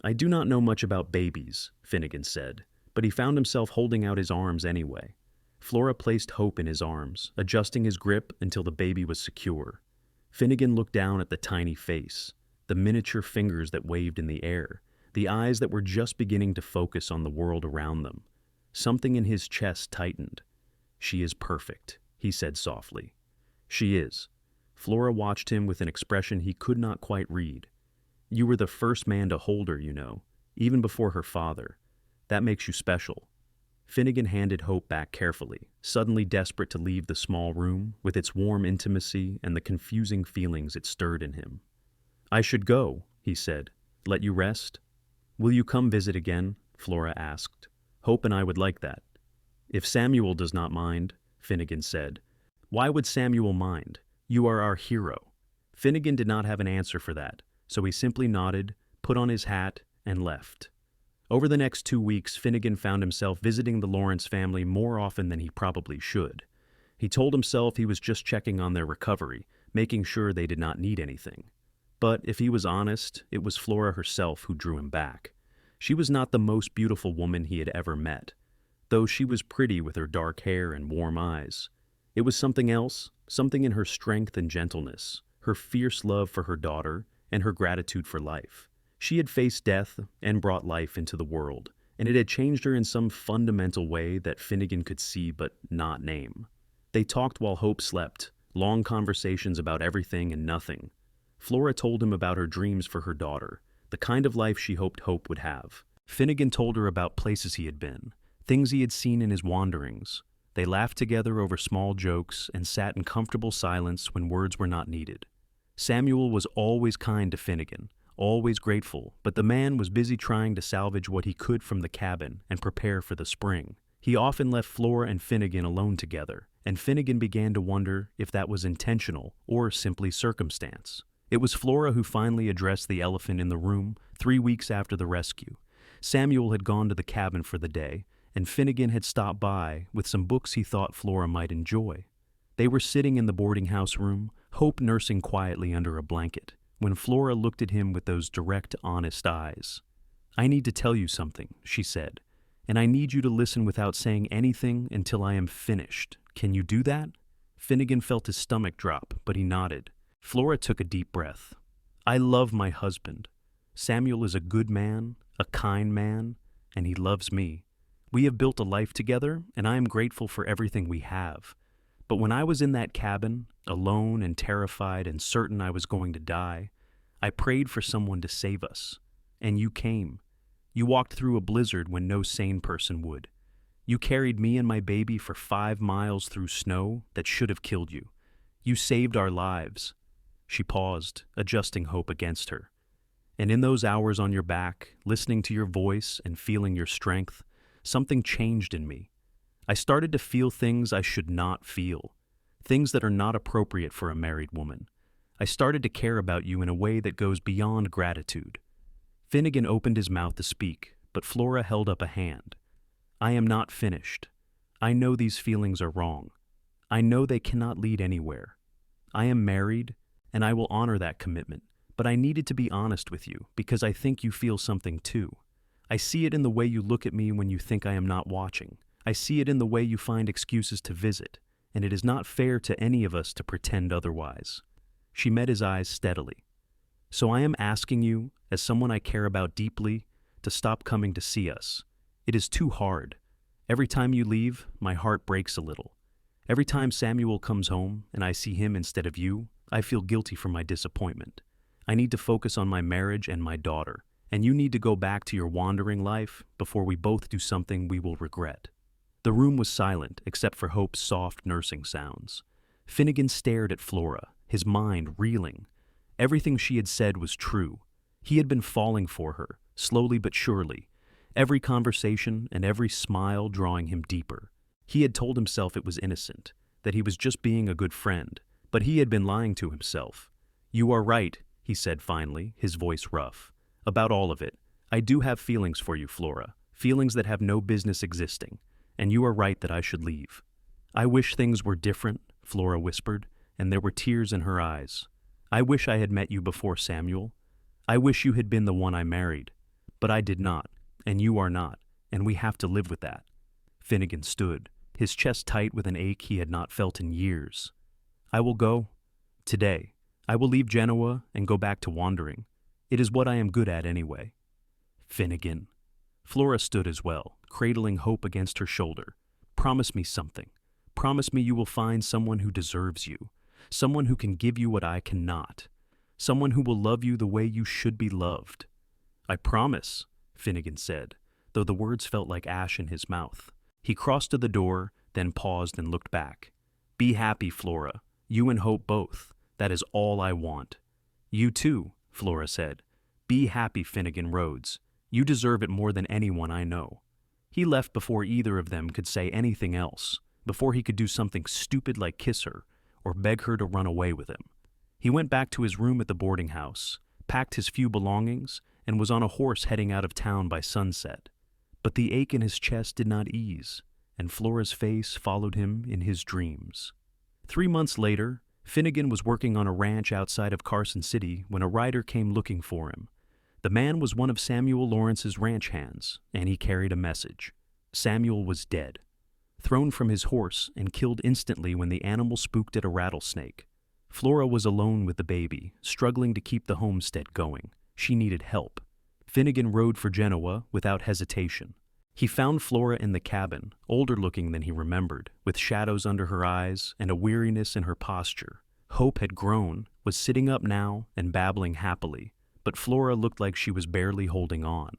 "I do not know much about babies," Finnegan said, but he found himself holding out his arms anyway. Flora placed Hope in his arms, adjusting his grip until the baby was secure. Finnegan looked down at the tiny face, the miniature fingers that waved in the air, the eyes that were just beginning to focus on the world around them. Something in his chest tightened. "She is perfect," he said softly. "She is." Flora watched him with an expression he could not quite read. "You were the first man to hold her, you know, even before her father. That makes you special." Finnegan handed Hope back carefully, suddenly desperate to leave the small room with its warm intimacy and the confusing feelings it stirred in him. "I should go," he said. "Let you rest?" "Will you come visit again?" Flora asked. "Hope and I would like that." "If Samuel does not mind," Finnegan said. "Why would Samuel mind? You are our hero." Finnegan did not have an answer for that, so he simply nodded, put on his hat, and left. Over the next 2 weeks, Finnegan found himself visiting the Lawrence family more often than he probably should. He told himself he was just checking on their recovery, making sure they did not need anything. But if he was honest, it was Flora herself who drew him back. She was not the most beautiful woman he had ever met, though she was pretty with her dark hair and warm eyes. It was something else, something in her strength and gentleness, her fierce love for her daughter, and her gratitude for life. She had faced death and brought life into the world, and it had changed her in some fundamental way that Finnegan could see but not name. They talked while Hope slept, long conversations about everything and nothing. Flora told him about her dreams for her daughter, the kind of life she hoped Hope would have. Finnegan told her about places he had been, things he had seen in his wanderings. They laughed together over small jokes and sat in comfortable silence when words were not needed. Samuel was always kind to Finnegan, always grateful, but the man was busy trying to salvage what he could from the cabin and prepare for the spring. He often left Flora and Finnegan alone together, and Finnegan began to wonder if that was intentional or simply circumstance. It was Flora who finally addressed the elephant in the room 3 weeks after the rescue. Samuel had gone to the cabin for the day, and Finnegan had stopped by with some books he thought Flora might enjoy. They were sitting in the boarding house room, Hope nursing quietly under a blanket, when Flora looked at him with those direct, honest eyes. "I need to tell you something," she said, "and I need you to listen without saying anything until I am finished. Can you do that?" Finnegan felt his stomach drop, but he nodded. Flora took a deep breath. "I love my husband. Samuel is a good man, a kind man, and he loves me. We have built a life together, and I am grateful for everything we have. But when I was in that cabin, alone and terrified and certain I was going to die, I prayed for someone to save us. And you came. You walked through a blizzard when no sane person would. You carried me and my baby for 5 miles through snow that should have killed you. You saved our lives." She paused, adjusting Hope against her. "And in those hours on your back, listening to your voice and feeling your strength, something changed in me. I started to feel things I should not feel, things that are not appropriate for a married woman. I started to care about you in a way that goes beyond gratitude." Finnegan opened his mouth to speak, but Flora held up a hand. "I am not finished. I know these feelings are wrong. I know they cannot lead anywhere. I am married, and I will honor that commitment, but I needed to be honest with you because I think you feel something too. I see it in the way you look at me when you think I am not watching. I see it in the way you find excuses to visit, and it is not fair to any of us to pretend otherwise." She met his eyes steadily. "So I am asking you, as someone I care about deeply, to stop coming to see us. It is too hard. Every time you leave, my heart breaks a little. Every time Samuel comes home and I see him instead of you, I feel guilty for my disappointment. I need to focus on my marriage and my daughter, and you need to go back to your wandering life before we both do something we will regret." The room was silent except for Hope's soft nursing sounds. Finnegan stared at Flora, his mind reeling. Everything she had said was true. He had been falling for her, slowly but surely, every conversation and every smile drawing him deeper. He had told himself it was innocent, that he was just being a good friend, but he had been lying to himself. "You are right," he said finally, his voice rough, "about all of it. I do have feelings for you, Flora, feelings that have no business existing, and you are right that I should leave." "I wish things were different," Flora whispered, and there were tears in her eyes. "I wish I had met you before Samuel. I wish you had been the one I married. But I did not, and you are not, and we have to live with that." Finnegan stood, his chest tight with an ache he had not felt in years. "I will go. Today. I will leave Genoa and go back to wandering. It is what I am good at anyway." "Finnegan." Flora stood as well, cradling Hope against her shoulder. "Promise me something. Promise me you will find someone who deserves you, someone who can give you what I cannot, someone who will love you the way you should be loved." "I promise," Finnegan said, though the words felt like ash in his mouth. He crossed to the door, then paused and looked back. "Be happy, Flora. You and Hope both. That is all I want." "You too," Flora said. "Be happy, Finnegan Rhodes. You deserve it more than anyone I know." He left before either of them could say anything else, before he could do something stupid like kiss her or beg her to run away with him. He went back to his room at the boarding house, packed his few belongings, and was on a horse heading out of town by sunset. But the ache in his chest did not ease, and Flora's face followed him in his dreams. 3 months later, Finnegan was working on a ranch outside of Carson City when a rider came looking for him. The man was one of Samuel Lawrence's ranch hands, and he carried a message. Samuel was dead. thrown from his horse and killed instantly when the animal spooked at a rattlesnake. Flora was alone with the baby, struggling to keep the homestead going. She needed help. Finnegan rode for Genoa without hesitation. He found Flora in the cabin, older looking than he remembered, with shadows under her eyes and a weariness in her posture. Hope had grown, was sitting up now and babbling happily, but Flora looked like she was barely holding on.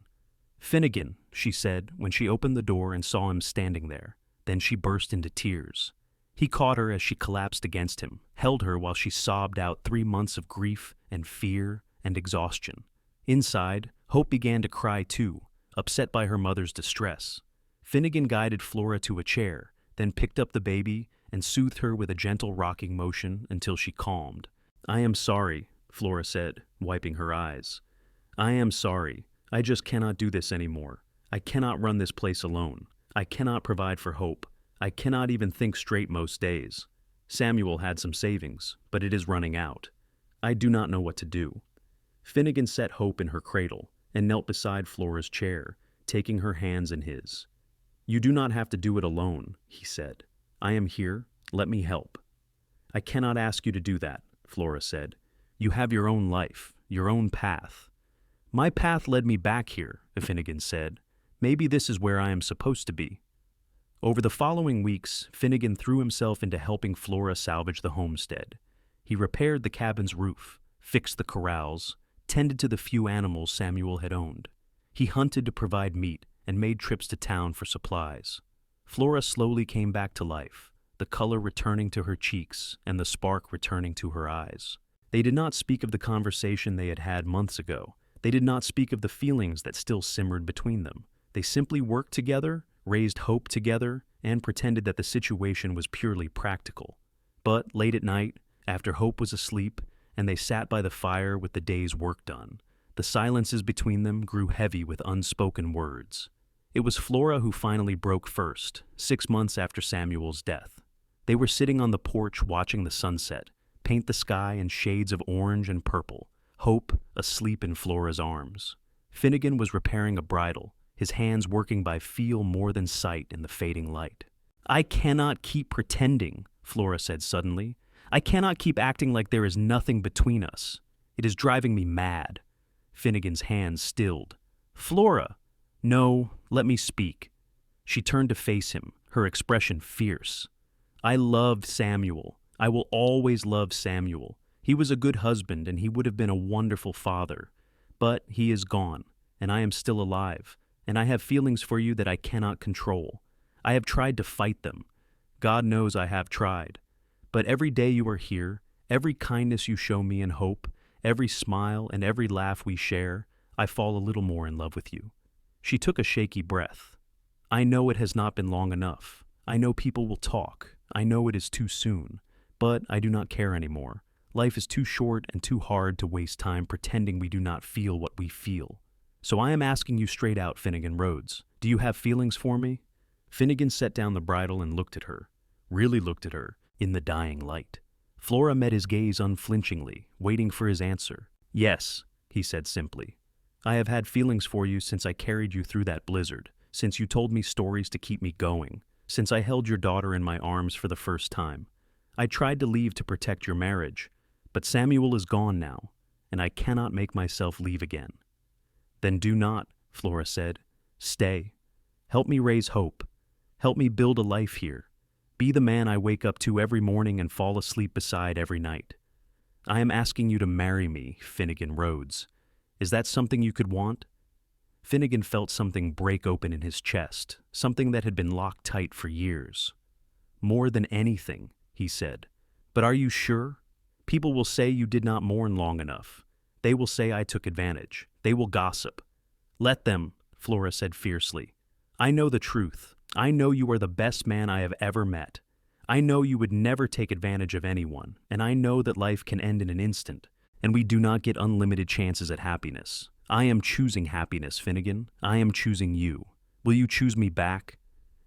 "Finnegan," she said when she opened the door and saw him standing there. Then she burst into tears. He caught her as she collapsed against him, held her while she sobbed out 3 months of grief and fear and exhaustion. Inside, Hope began to cry too, upset by her mother's distress. Finnegan guided Flora to a chair, then picked up the baby and soothed her with a gentle rocking motion until she calmed. "I am sorry," Flora said, wiping her eyes. "I am sorry. I just cannot do this anymore. I cannot run this place alone. I cannot provide for Hope. I cannot even think straight most days. Samuel had some savings, but it is running out. I do not know what to do." Finnegan set Hope in her cradle and knelt beside Flora's chair, taking her hands in his. "You do not have to do it alone," he said. "I am here. Let me help." "I cannot ask you to do that," Flora said. "You have your own life, your own path." "My path led me back here," Finnegan said. "Maybe this is where I am supposed to be." Over the following weeks, Finnegan threw himself into helping Flora salvage the homestead. He repaired the cabin's roof, fixed the corrals, tended to the few animals Samuel had owned. He hunted to provide meat and made trips to town for supplies. Flora slowly came back to life, the color returning to her cheeks and the spark returning to her eyes. They did not speak of the conversation they had had months ago. They did not speak of the feelings that still simmered between them. They simply worked together, raised Hope together, and pretended that the situation was purely practical. But late at night, after Hope was asleep, and they sat by the fire with the day's work done, the silences between them grew heavy with unspoken words. It was Flora who finally broke first, 6 months after Samuel's death. They were sitting on the porch watching the sunset, paint the sky in shades of orange and purple, Hope asleep in Flora's arms. Finnegan was repairing a bridle, his hands working by feel more than sight in the fading light. "I cannot keep pretending," Flora said suddenly. "I cannot keep acting like there is nothing between us. It is driving me mad." Finnegan's hands stilled. "Flora!" "No, let me speak." She turned to face him, her expression fierce. "I loved Samuel. I will always love Samuel. He was a good husband and he would have been a wonderful father. But he is gone, and I am still alive, and I have feelings for you that I cannot control. I have tried to fight them. God knows I have tried. But every day you are here, every kindness you show me and Hope, every smile and every laugh we share, I fall a little more in love with you." She took a shaky breath. "I know it has not been long enough. I know people will talk. I know it is too soon. But I do not care anymore. Life is too short and too hard to waste time pretending we do not feel what we feel. So I am asking you straight out, Finnegan Rhodes. Do you have feelings for me?" Finnegan set down the bridle and looked at her, really looked at her, in the dying light. Flora met his gaze unflinchingly, waiting for his answer. "Yes," he said simply. "I have had feelings for you since I carried you through that blizzard, since you told me stories to keep me going, since I held your daughter in my arms for the first time. I tried to leave to protect your marriage, but Samuel is gone now, and I cannot make myself leave again." "Then do not," Flora said. "Stay. Help me raise Hope. Help me build a life here. Be the man I wake up to every morning and fall asleep beside every night. I am asking you to marry me, Finnegan Rhodes. Is that something you could want?" Finnegan felt something break open in his chest, something that had been locked tight for years. "More than anything," he said. "But are you sure? People will say you did not mourn long enough. They will say I took advantage. They will gossip." "Let them," Flora said fiercely. "I know the truth. I know you are the best man I have ever met. I know you would never take advantage of anyone, and I know that life can end in an instant, and we do not get unlimited chances at happiness. I am choosing happiness, Finnegan. I am choosing you. Will you choose me back?"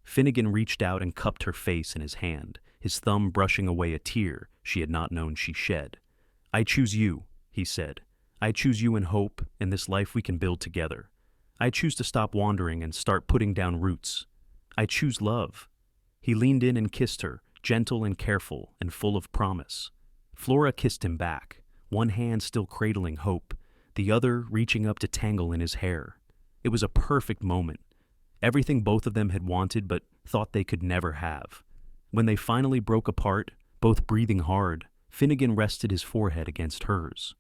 Finnegan reached out and cupped her face in his hand, his thumb brushing away a tear she had not known she shed. "I choose you," he said. "I choose you in Hope, in this life we can build together. I choose to stop wandering and start putting down roots. I choose love." He leaned in and kissed her, gentle and careful and full of promise. Flora kissed him back, one hand still cradling Hope, the other reaching up to tangle in his hair. It was a perfect moment. Everything both of them had wanted but thought they could never have. When they finally broke apart, both breathing hard, Finnegan rested his forehead against hers.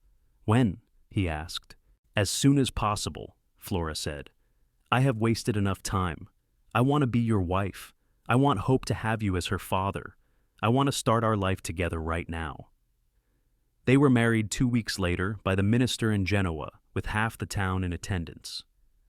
"When?" he asked. "As soon as possible," Flora said. "I have wasted enough time. I want to be your wife. I want Hope to have you as her father. I want to start our life together right now." They were married 2 weeks later by the minister in Genoa, with half the town in attendance.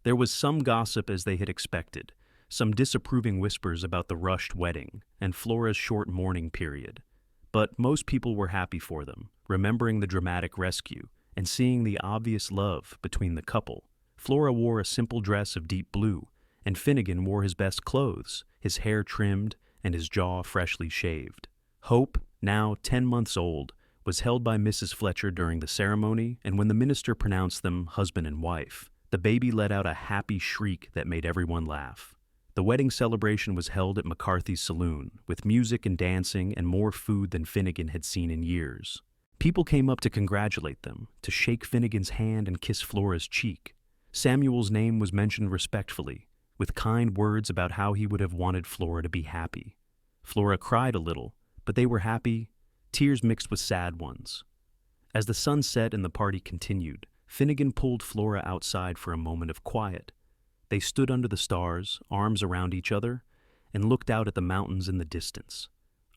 There was some gossip as they had expected, some disapproving whispers about the rushed wedding and Flora's short mourning period. But most people were happy for them, remembering the dramatic rescue and seeing the obvious love between the couple. Flora wore a simple dress of deep blue, and Finnegan wore his best clothes, his hair trimmed and his jaw freshly shaved. Hope, now 10 months old, was held by Mrs. Fletcher during the ceremony, and when the minister pronounced them husband and wife, the baby let out a happy shriek that made everyone laugh. The wedding celebration was held at McCarthy's saloon, with music and dancing and more food than Finnegan had seen in years. People came up to congratulate them, to shake Finnegan's hand and kiss Flora's cheek. Samuel's name was mentioned respectfully, with kind words about how he would have wanted Flora to be happy. Flora cried a little, but they were happy, tears mixed with sad ones. As the sun set and the party continued, Finnegan pulled Flora outside for a moment of quiet. They stood under the stars, arms around each other, and looked out at the mountains in the distance.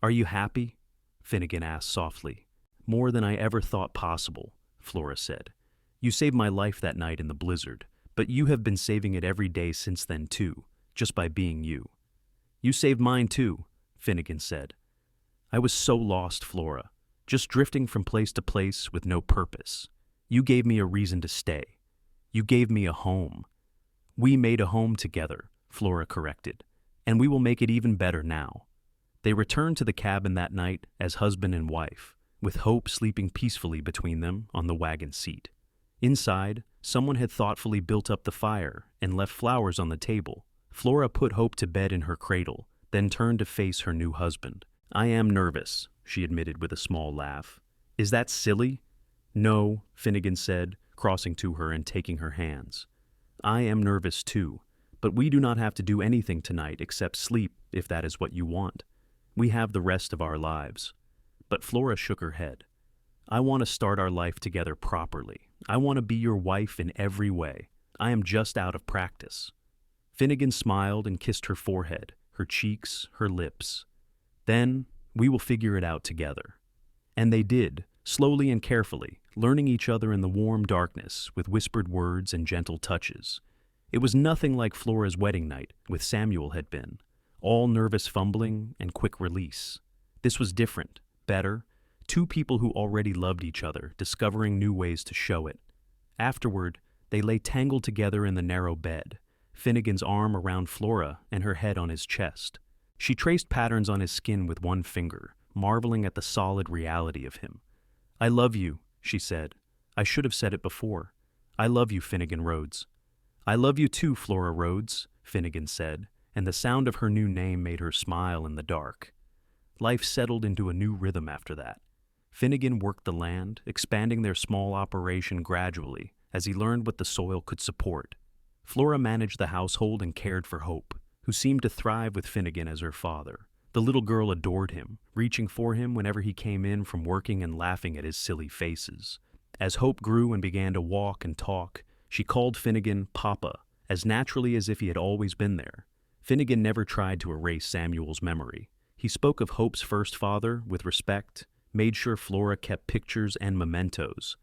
"Are you happy?" Finnegan asked softly. "More than I ever thought possible," Flora said. "You saved my life that night in the blizzard, but you have been saving it every day since then too, just by being you." "You saved mine too," Finnegan said. "I was so lost, Flora, just drifting from place to place with no purpose. You gave me a reason to stay. You gave me a home." "We made a home together," Flora corrected, "and we will make it even better now." They returned to the cabin that night as husband and wife, with Hope sleeping peacefully between them on the wagon seat. Inside, someone had thoughtfully built up the fire and left flowers on the table. Flora put Hope to bed in her cradle, then turned to face her new husband. "I am nervous," she admitted with a small laugh. "Is that silly?" "No," Finnegan said, crossing to her and taking her hands. "I am nervous too, but we do not have to do anything tonight except sleep if that is what you want. We have the rest of our lives." But Flora shook her head. "I want to start our life together properly. I want to be your wife in every way. I am just out of practice." Finnegan smiled and kissed her forehead, her cheeks, her lips. "Then we will figure it out together." And they did, slowly and carefully, learning each other in the warm darkness with whispered words and gentle touches. It was nothing like Flora's wedding night with Samuel had been, all nervous fumbling and quick release. This was different, better, two people who already loved each other, discovering new ways to show it. Afterward, they lay tangled together in the narrow bed, Finnegan's arm around Flora and her head on his chest. She traced patterns on his skin with one finger, marveling at the solid reality of him. "I love you," she said. "I should have said it before. I love you, Finnegan Rhodes." "I love you too, Flora Rhodes," Finnegan said, and the sound of her new name made her smile in the dark. Life settled into a new rhythm after that. Finnegan worked the land, expanding their small operation gradually as he learned what the soil could support. Flora managed the household and cared for Hope, who seemed to thrive with Finnegan as her father. The little girl adored him, reaching for him whenever he came in from working and laughing at his silly faces. As Hope grew and began to walk and talk, she called Finnegan Papa, as naturally as if he had always been there. Finnegan never tried to erase Samuel's memory. He spoke of Hope's first father with respect, made sure Flora kept pictures and mementos,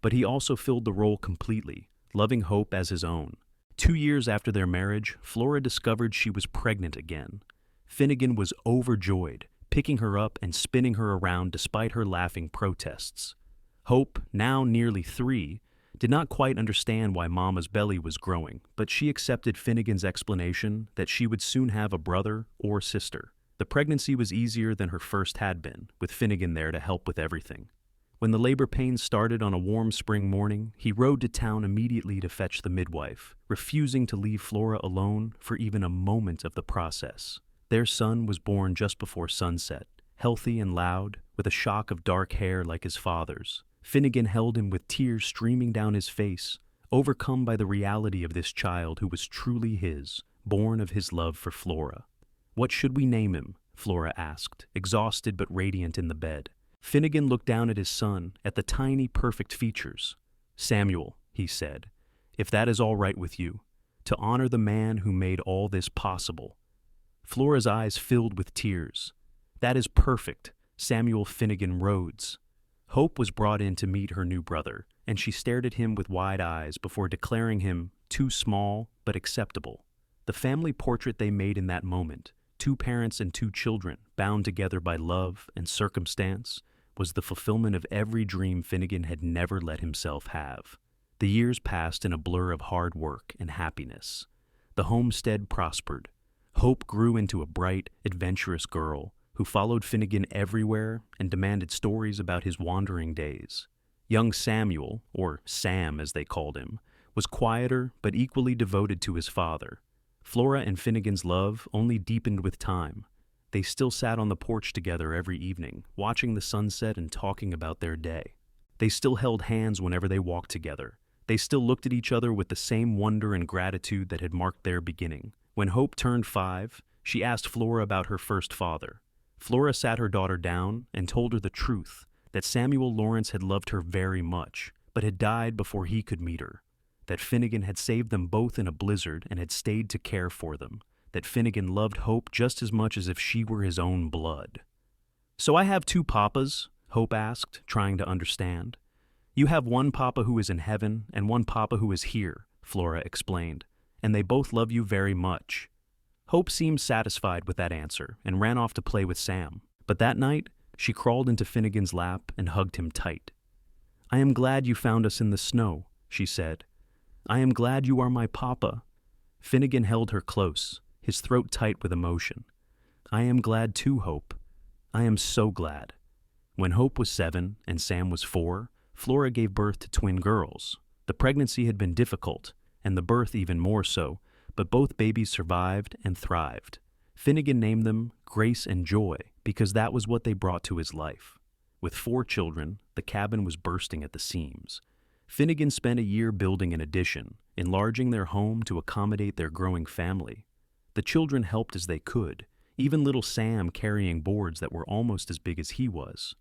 but he also filled the role completely, loving Hope as his own. 2 years after their marriage, Flora discovered she was pregnant again. Finnegan was overjoyed, picking her up and spinning her around despite her laughing protests. Hope, now nearly 3, did not quite understand why Mama's belly was growing, but she accepted Finnegan's explanation that she would soon have a brother or sister. The pregnancy was easier than her first had been, with Finnegan there to help with everything. When the labor pains started on a warm spring morning, he rode to town immediately to fetch the midwife, refusing to leave Flora alone for even a moment of the process. Their son was born just before sunset, healthy and loud, with a shock of dark hair like his father's. Finnegan held him with tears streaming down his face, overcome by the reality of this child who was truly his, born of his love for Flora. "What should we name him?" Flora asked, exhausted but radiant in the bed. Finnegan looked down at his son, at the tiny, perfect features. "Samuel," he said, "if that is all right with you, to honor the man who made all this possible." Flora's eyes filled with tears. "That is perfect, Samuel Finnegan Rhodes." Hope was brought in to meet her new brother, and she stared at him with wide eyes before declaring him too small but acceptable. The family portrait they made in that moment, two parents and two children bound together by love and circumstance, was the fulfillment of every dream Finnegan had never let himself have. The years passed in a blur of hard work and happiness. The homestead prospered. Hope grew into a bright, adventurous girl who followed Finnegan everywhere and demanded stories about his wandering days. Young Samuel, or Sam as they called him, was quieter but equally devoted to his father. Flora and Finnegan's love only deepened with time. They still sat on the porch together every evening, watching the sunset and talking about their day. They still held hands whenever they walked together. They still looked at each other with the same wonder and gratitude that had marked their beginning. When Hope turned 5, she asked Flora about her first father. Flora sat her daughter down and told her the truth, that Samuel Lawrence had loved her very much, but had died before he could meet her. That Finnegan had saved them both in a blizzard and had stayed to care for them. That Finnegan loved Hope just as much as if she were his own blood. "So I have 2 papas?" Hope asked, trying to understand. "You have one papa who is in heaven and one papa who is here," Flora explained, "and they both love you very much." Hope seemed satisfied with that answer and ran off to play with Sam. But that night, she crawled into Finnegan's lap and hugged him tight. "I am glad you found us in the snow," she said. "I am glad you are my papa." Finnegan held her close, his throat tight with emotion. "I am glad too, Hope. I am so glad." When Hope was 7 and Sam was 4, Flora gave birth to twin girls. The pregnancy had been difficult, and the birth even more so, but both babies survived and thrived. Finnegan named them Grace and Joy because that was what they brought to his life. With 4 children, the cabin was bursting at the seams. Finnegan spent a year building an addition, enlarging their home to accommodate their growing family. The children helped as they could, even little Sam carrying boards that were almost as big as he was.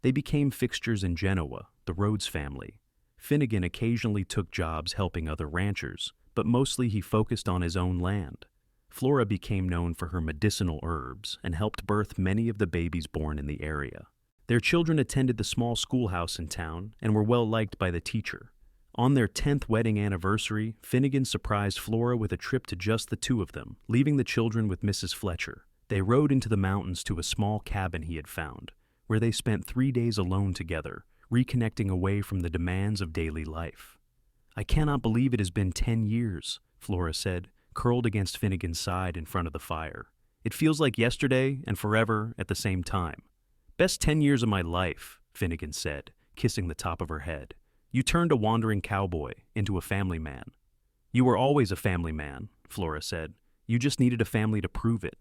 They became fixtures in Genoa, the Rhodes family. Finnegan occasionally took jobs helping other ranchers, but mostly he focused on his own land. Flora became known for her medicinal herbs and helped birth many of the babies born in the area. Their children attended the small schoolhouse in town and were well liked by the teacher. On their 10th wedding anniversary, Finnegan surprised Flora with a trip to just the 2 of them, leaving the children with Mrs. Fletcher. They rode into the mountains to a small cabin he had found, where they spent 3 days alone together, reconnecting away from the demands of daily life. "I cannot believe it has been 10 years, Flora said, curled against Finnegan's side in front of the fire. "It feels like yesterday and forever at the same time." "Best 10 years of my life," Finnegan said, kissing the top of her head. "You turned a wandering cowboy into a family man." "You were always a family man," Flora said. "You just needed a family to prove it."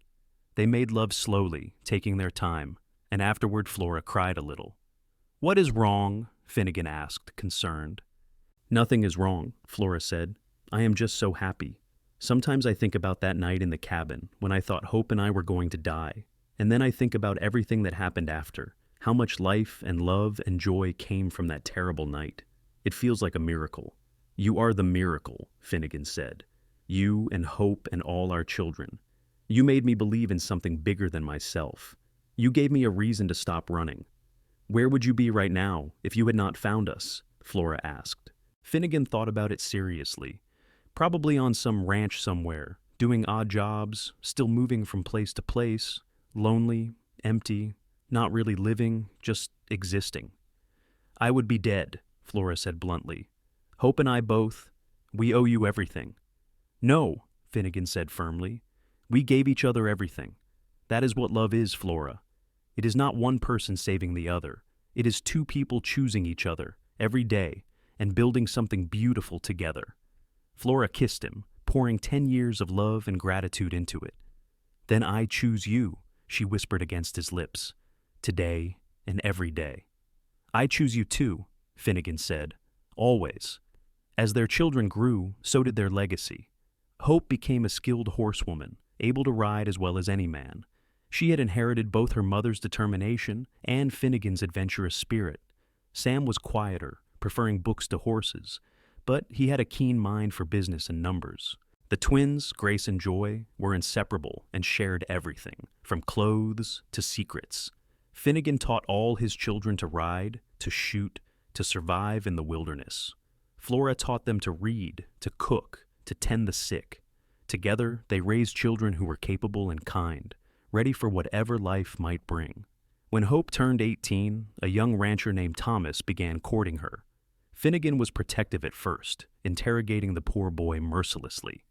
They made love slowly, taking their time, and afterward Flora cried a little. "What is wrong?" Finnegan asked, concerned. "Nothing is wrong," Flora said. "I am just so happy. Sometimes I think about that night in the cabin when I thought Hope and I were going to die. And then I think about everything that happened after, how much life and love and joy came from that terrible night. It feels like a miracle." "You are the miracle," Finnegan said. "You and Hope and all our children. You made me believe in something bigger than myself. You gave me a reason to stop running." "Where would you be right now if you had not found us?" Flora asked. Finnegan thought about it seriously. Probably on some ranch somewhere, doing odd jobs, still moving from place to place, lonely, empty, not really living, just existing. "I would be dead," Flora said bluntly. "Hope and I both, we owe you everything." "No," Finnegan said firmly. "We gave each other everything. That is what love is, Flora. It is not one person saving the other. It is 2 people choosing each other every day and building something beautiful together." Flora kissed him, pouring 10 years of love and gratitude into it. "Then I choose you," she whispered against his lips. "Today and every day." "I choose you too," Finnegan said. "Always." As their children grew, so did their legacy. Hope became a skilled horsewoman, able to ride as well as any man. She had inherited both her mother's determination and Finnegan's adventurous spirit. Sam was quieter, preferring books to horses, but he had a keen mind for business and numbers. The twins, Grace and Joy, were inseparable and shared everything, from clothes to secrets. Finnegan taught all his children to ride, to shoot, to survive in the wilderness. Flora taught them to read, to cook, to tend the sick. Together, they raised children who were capable and kind, ready for whatever life might bring. When Hope turned 18, a young rancher named Thomas began courting her. Finnegan was protective at first, interrogating the poor boy mercilessly.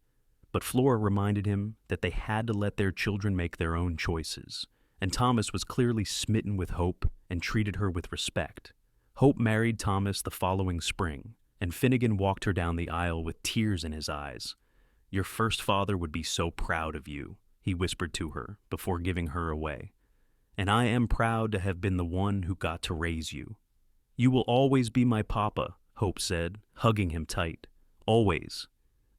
But Flora reminded him that they had to let their children make their own choices, and Thomas was clearly smitten with Hope and treated her with respect. Hope married Thomas the following spring, and Finnegan walked her down the aisle with tears in his eyes. "Your first father would be so proud of you," he whispered to her before giving her away. "And I am proud to have been the one who got to raise you." "You will always be my papa," Hope said, hugging him tight. "Always."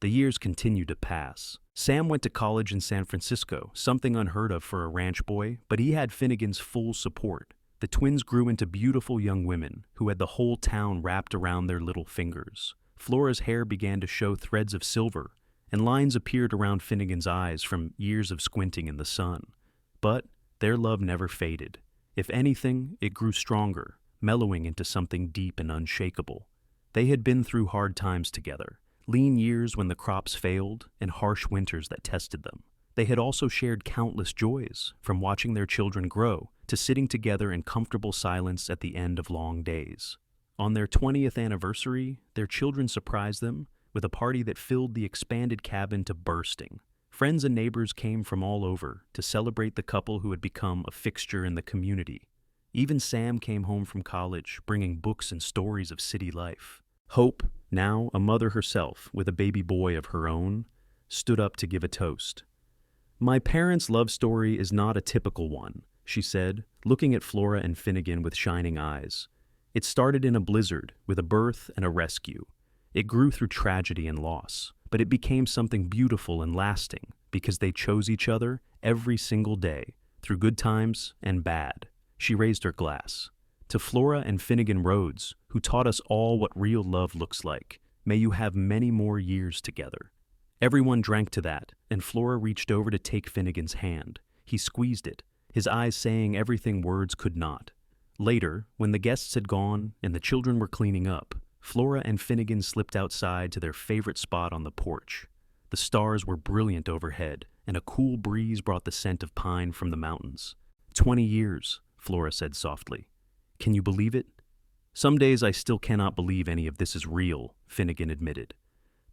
The years continued to pass. Sam went to college in San Francisco, something unheard of for a ranch boy, but he had Finnegan's full support. The twins grew into beautiful young women who had the whole town wrapped around their little fingers. Flora's hair began to show threads of silver, and lines appeared around Finnegan's eyes from years of squinting in the sun. But their love never faded. If anything, it grew stronger, mellowing into something deep and unshakable. They had been through hard times together. Lean years when the crops failed, and harsh winters that tested them. They had also shared countless joys, from watching their children grow to sitting together in comfortable silence at the end of long days. On their 20th anniversary, their children surprised them with a party that filled the expanded cabin to bursting. Friends and neighbors came from all over to celebrate the couple who had become a fixture in the community. Even Sam came home from college, bringing books and stories of city life. Hope, now a mother herself with a baby boy of her own, stood up to give a toast. "My parents' love story is not a typical one," she said, looking at Flora and Finnegan with shining eyes. "It started in a blizzard, with a birth and a rescue. It grew through tragedy and loss, but it became something beautiful and lasting because they chose each other every single day, through good times and bad." She raised her glass. "To Flora and Finnegan Rhodes, who taught us all what real love looks like, may you have many more years together." Everyone drank to that, and Flora reached over to take Finnegan's hand. He squeezed it, his eyes saying everything words could not. Later, when the guests had gone and the children were cleaning up, Flora and Finnegan slipped outside to their favorite spot on the porch. The stars were brilliant overhead, and a cool breeze brought the scent of pine from the mountains. 20 years, Flora said softly. "Can you believe it?" "Some days I still cannot believe any of this is real," Finnegan admitted.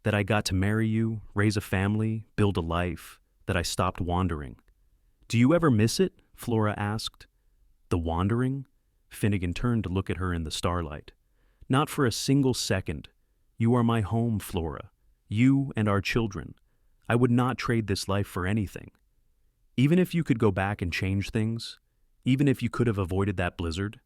"That I got to marry you, raise a family, build a life, that I stopped wandering." "Do you ever miss it?" Flora asked. "The wandering?" Finnegan turned to look at her in the starlight. "Not for a single second. You are my home, Flora. You and our children. I would not trade this life for anything. Even if you could go back and change things, even if you could have avoided that blizzard."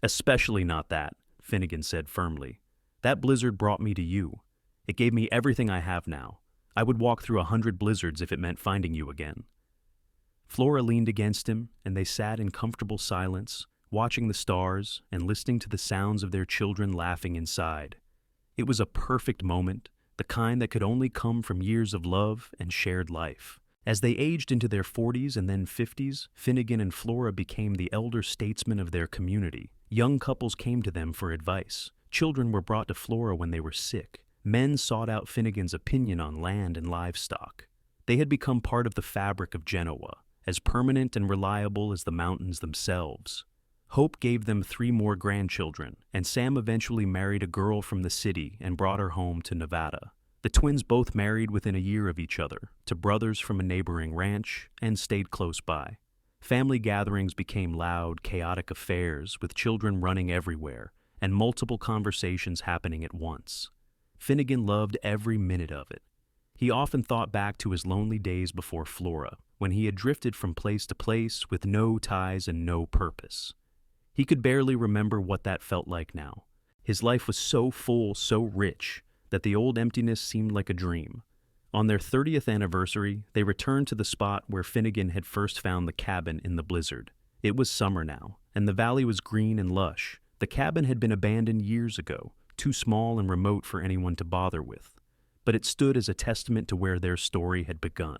"Especially not that," Finnegan said firmly. "That blizzard brought me to you. It gave me everything I have now. I would walk through 100 blizzards if it meant finding you again." Flora leaned against him, and they sat in comfortable silence, watching the stars and listening to the sounds of their children laughing inside. It was a perfect moment, the kind that could only come from years of love and shared life. As they aged into their 40s and then 50s, Finnegan and Flora became the elder statesmen of their community. Young couples came to them for advice. Children were brought to Flora when they were sick. Men sought out Finnegan's opinion on land and livestock. They had become part of the fabric of Genoa, as permanent and reliable as the mountains themselves. Hope gave them 3 more grandchildren, and Sam eventually married a girl from the city and brought her home to Nevada. The twins both married within a year of each other, to brothers from a neighboring ranch, and stayed close by. Family gatherings became loud, chaotic affairs with children running everywhere and multiple conversations happening at once. Finnegan loved every minute of it. He often thought back to his lonely days before Flora, when he had drifted from place to place with no ties and no purpose. He could barely remember what that felt like now. His life was so full, so rich, that the old emptiness seemed like a dream. On their 30th anniversary, they returned to the spot where Finnegan had first found the cabin in the blizzard. It was summer now, and the valley was green and lush. The cabin had been abandoned years ago, too small and remote for anyone to bother with. But it stood as a testament to where their story had begun.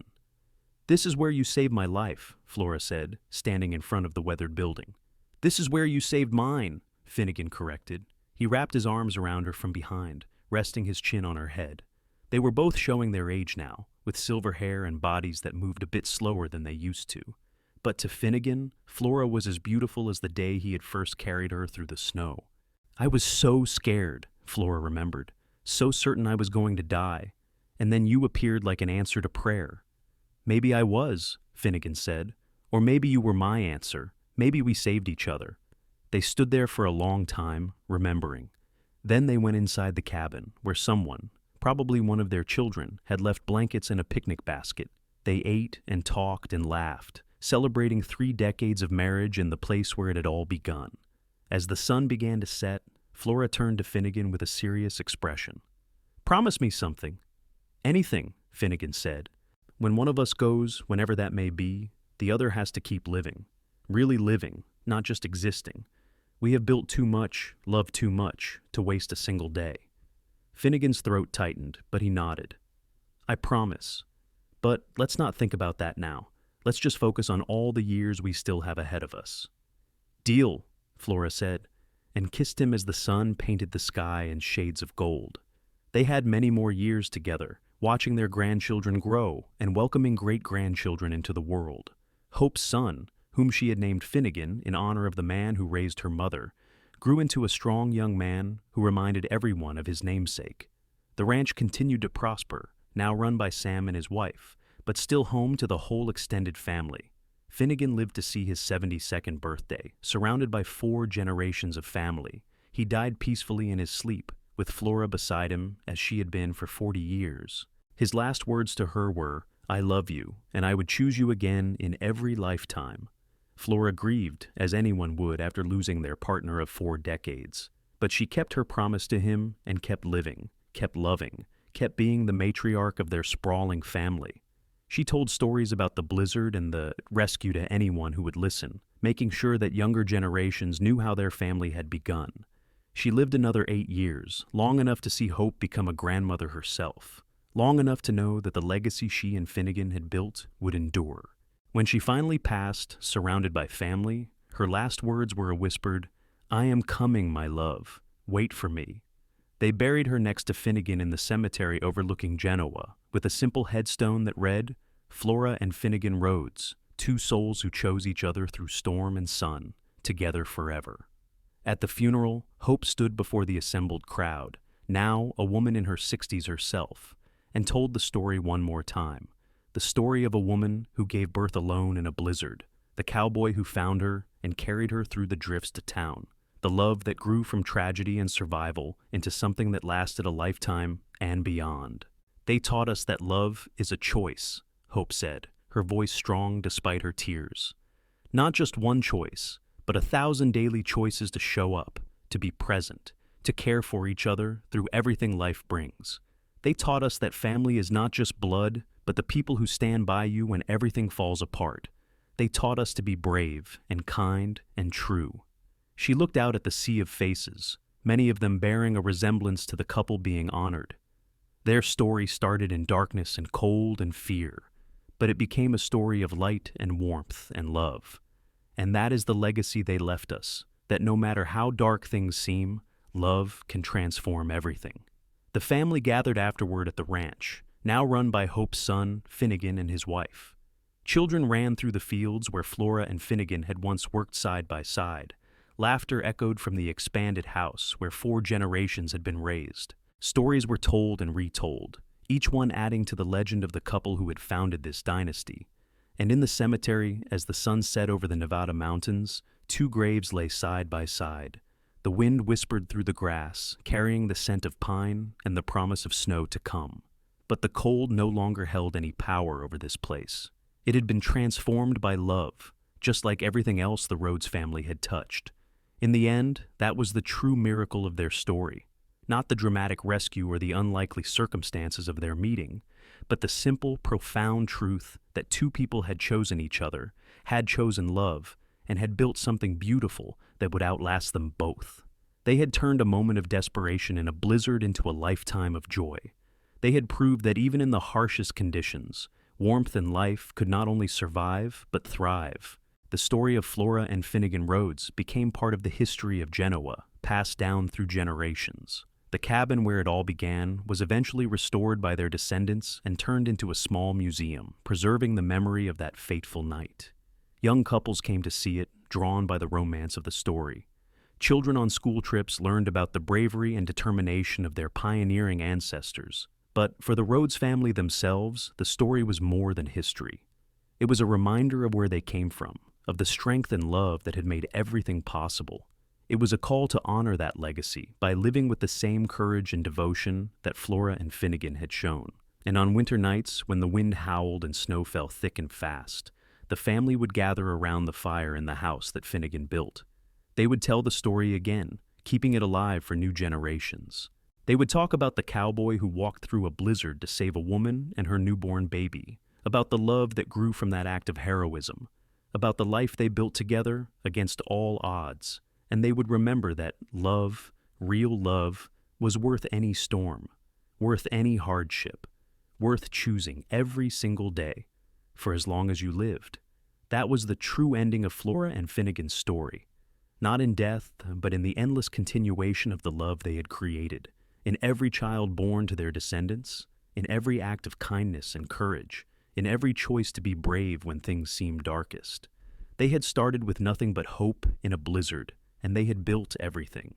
"This is where you saved my life," Flora said, standing in front of the weathered building. "This is where you saved mine," Finnegan corrected. He wrapped his arms around her from behind, resting his chin on her head. They were both showing their age now, with silver hair and bodies that moved a bit slower than they used to. But to Finnegan, Flora was as beautiful as the day he had first carried her through the snow. "I was so scared," Flora remembered, "so certain I was going to die. And then you appeared like an answer to prayer." "Maybe I was," Finnegan said. "Or maybe you were my answer. Maybe we saved each other." They stood there for a long time, remembering. Then they went inside the cabin, where someone, probably one of their children, had left blankets and a picnic basket. They ate and talked and laughed, celebrating 3 decades of marriage in the place where it had all begun. As the sun began to set, Flora turned to Finnegan with a serious expression. "Promise me something." "Anything," Finnegan said. "When one of us goes, whenever that may be, the other has to keep living. Really living, not just existing. We have built too much, loved too much, to waste a single day." Finnegan's throat tightened, but he nodded. "I promise. But let's not think about that now. Let's just focus on all the years we still have ahead of us." "Deal," Flora said, and kissed him as the sun painted the sky in shades of gold. They had many more years together, watching their grandchildren grow and welcoming great-grandchildren into the world. Hope's son, whom she had named Finnegan in honor of the man who raised her mother, grew into a strong young man who reminded everyone of his namesake. The ranch continued to prosper, now run by Sam and his wife, but still home to the whole extended family. Finnegan lived to see his 72nd birthday, surrounded by 4 generations of family. He died peacefully in his sleep, with Flora beside him as she had been for 40 years. His last words to her were, "I love you, and I would choose you again in every lifetime." Flora grieved, as anyone would after losing their partner of 4 decades. But she kept her promise to him and kept living, kept loving, kept being the matriarch of their sprawling family. She told stories about the blizzard and the rescue to anyone who would listen, making sure that younger generations knew how their family had begun. She lived another 8 years, long enough to see Hope become a grandmother herself, long enough to know that the legacy she and Finnegan had built would endure. When she finally passed, surrounded by family, her last words were a whispered, "I am coming, my love. Wait for me." They buried her next to Finnegan in the cemetery overlooking Genoa, with a simple headstone that read, "Flora and Finnegan Rhodes, 2 souls who chose each other through storm and sun, together forever." At the funeral, Hope stood before the assembled crowd, now a woman in her 60s herself, and told the story one more time. The story of a woman who gave birth alone in a blizzard, the cowboy who found her and carried her through the drifts to town, the love that grew from tragedy and survival into something that lasted a lifetime and beyond. "They taught us that love is a choice," Hope said, her voice strong despite her tears. "Not just one choice, but 1,000 daily choices to show up, to be present, to care for each other through everything life brings. They taught us that family is not just blood, but the people who stand by you when everything falls apart. They taught us to be brave and kind and true." She looked out at the sea of faces, many of them bearing a resemblance to the couple being honored. Their story started in darkness and cold and fear, but it became a story of light and warmth and love. And that is the legacy they left us, that no matter how dark things seem, love can transform everything. The family gathered afterward at the ranch, now run by Hope's son, Finnegan, and his wife. Children ran through the fields where Flora and Finnegan had once worked side by side. Laughter echoed from the expanded house where 4 generations had been raised. Stories were told and retold, each one adding to the legend of the couple who had founded this dynasty. And in the cemetery, as the sun set over the Nevada mountains, 2 graves lay side by side. The wind whispered through the grass, carrying the scent of pine and the promise of snow to come. But the cold no longer held any power over this place. It had been transformed by love, just like everything else the Rhodes family had touched. In the end, that was the true miracle of their story. Not the dramatic rescue or the unlikely circumstances of their meeting, but the simple, profound truth that two people had chosen each other, had chosen love, and had built something beautiful that would outlast them both. They had turned a moment of desperation in a blizzard into a lifetime of joy. They had proved that even in the harshest conditions, warmth and life could not only survive, but thrive. The story of Flora and Finnegan Rhodes became part of the history of Genoa, passed down through generations. The cabin where it all began was eventually restored by their descendants and turned into a small museum, preserving the memory of that fateful night. Young couples came to see it, drawn by the romance of the story. Children on school trips learned about the bravery and determination of their pioneering ancestors. But for the Rhodes family themselves, the story was more than history. It was a reminder of where they came from, of the strength and love that had made everything possible. It was a call to honor that legacy by living with the same courage and devotion that Flora and Finnegan had shown. And on winter nights, when the wind howled and snow fell thick and fast, the family would gather around the fire in the house that Finnegan built. They would tell the story again, keeping it alive for new generations. They would talk about the cowboy who walked through a blizzard to save a woman and her newborn baby, about the love that grew from that act of heroism, about the life they built together against all odds. And they would remember that love, real love, was worth any storm, worth any hardship, worth choosing every single day, for as long as you lived. That was the true ending of Flora and Finnegan's story. Not in death, but in the endless continuation of the love they had created, in every child born to their descendants, in every act of kindness and courage, in every choice to be brave when things seemed darkest. They had started with nothing but hope in a blizzard, and they had built everything.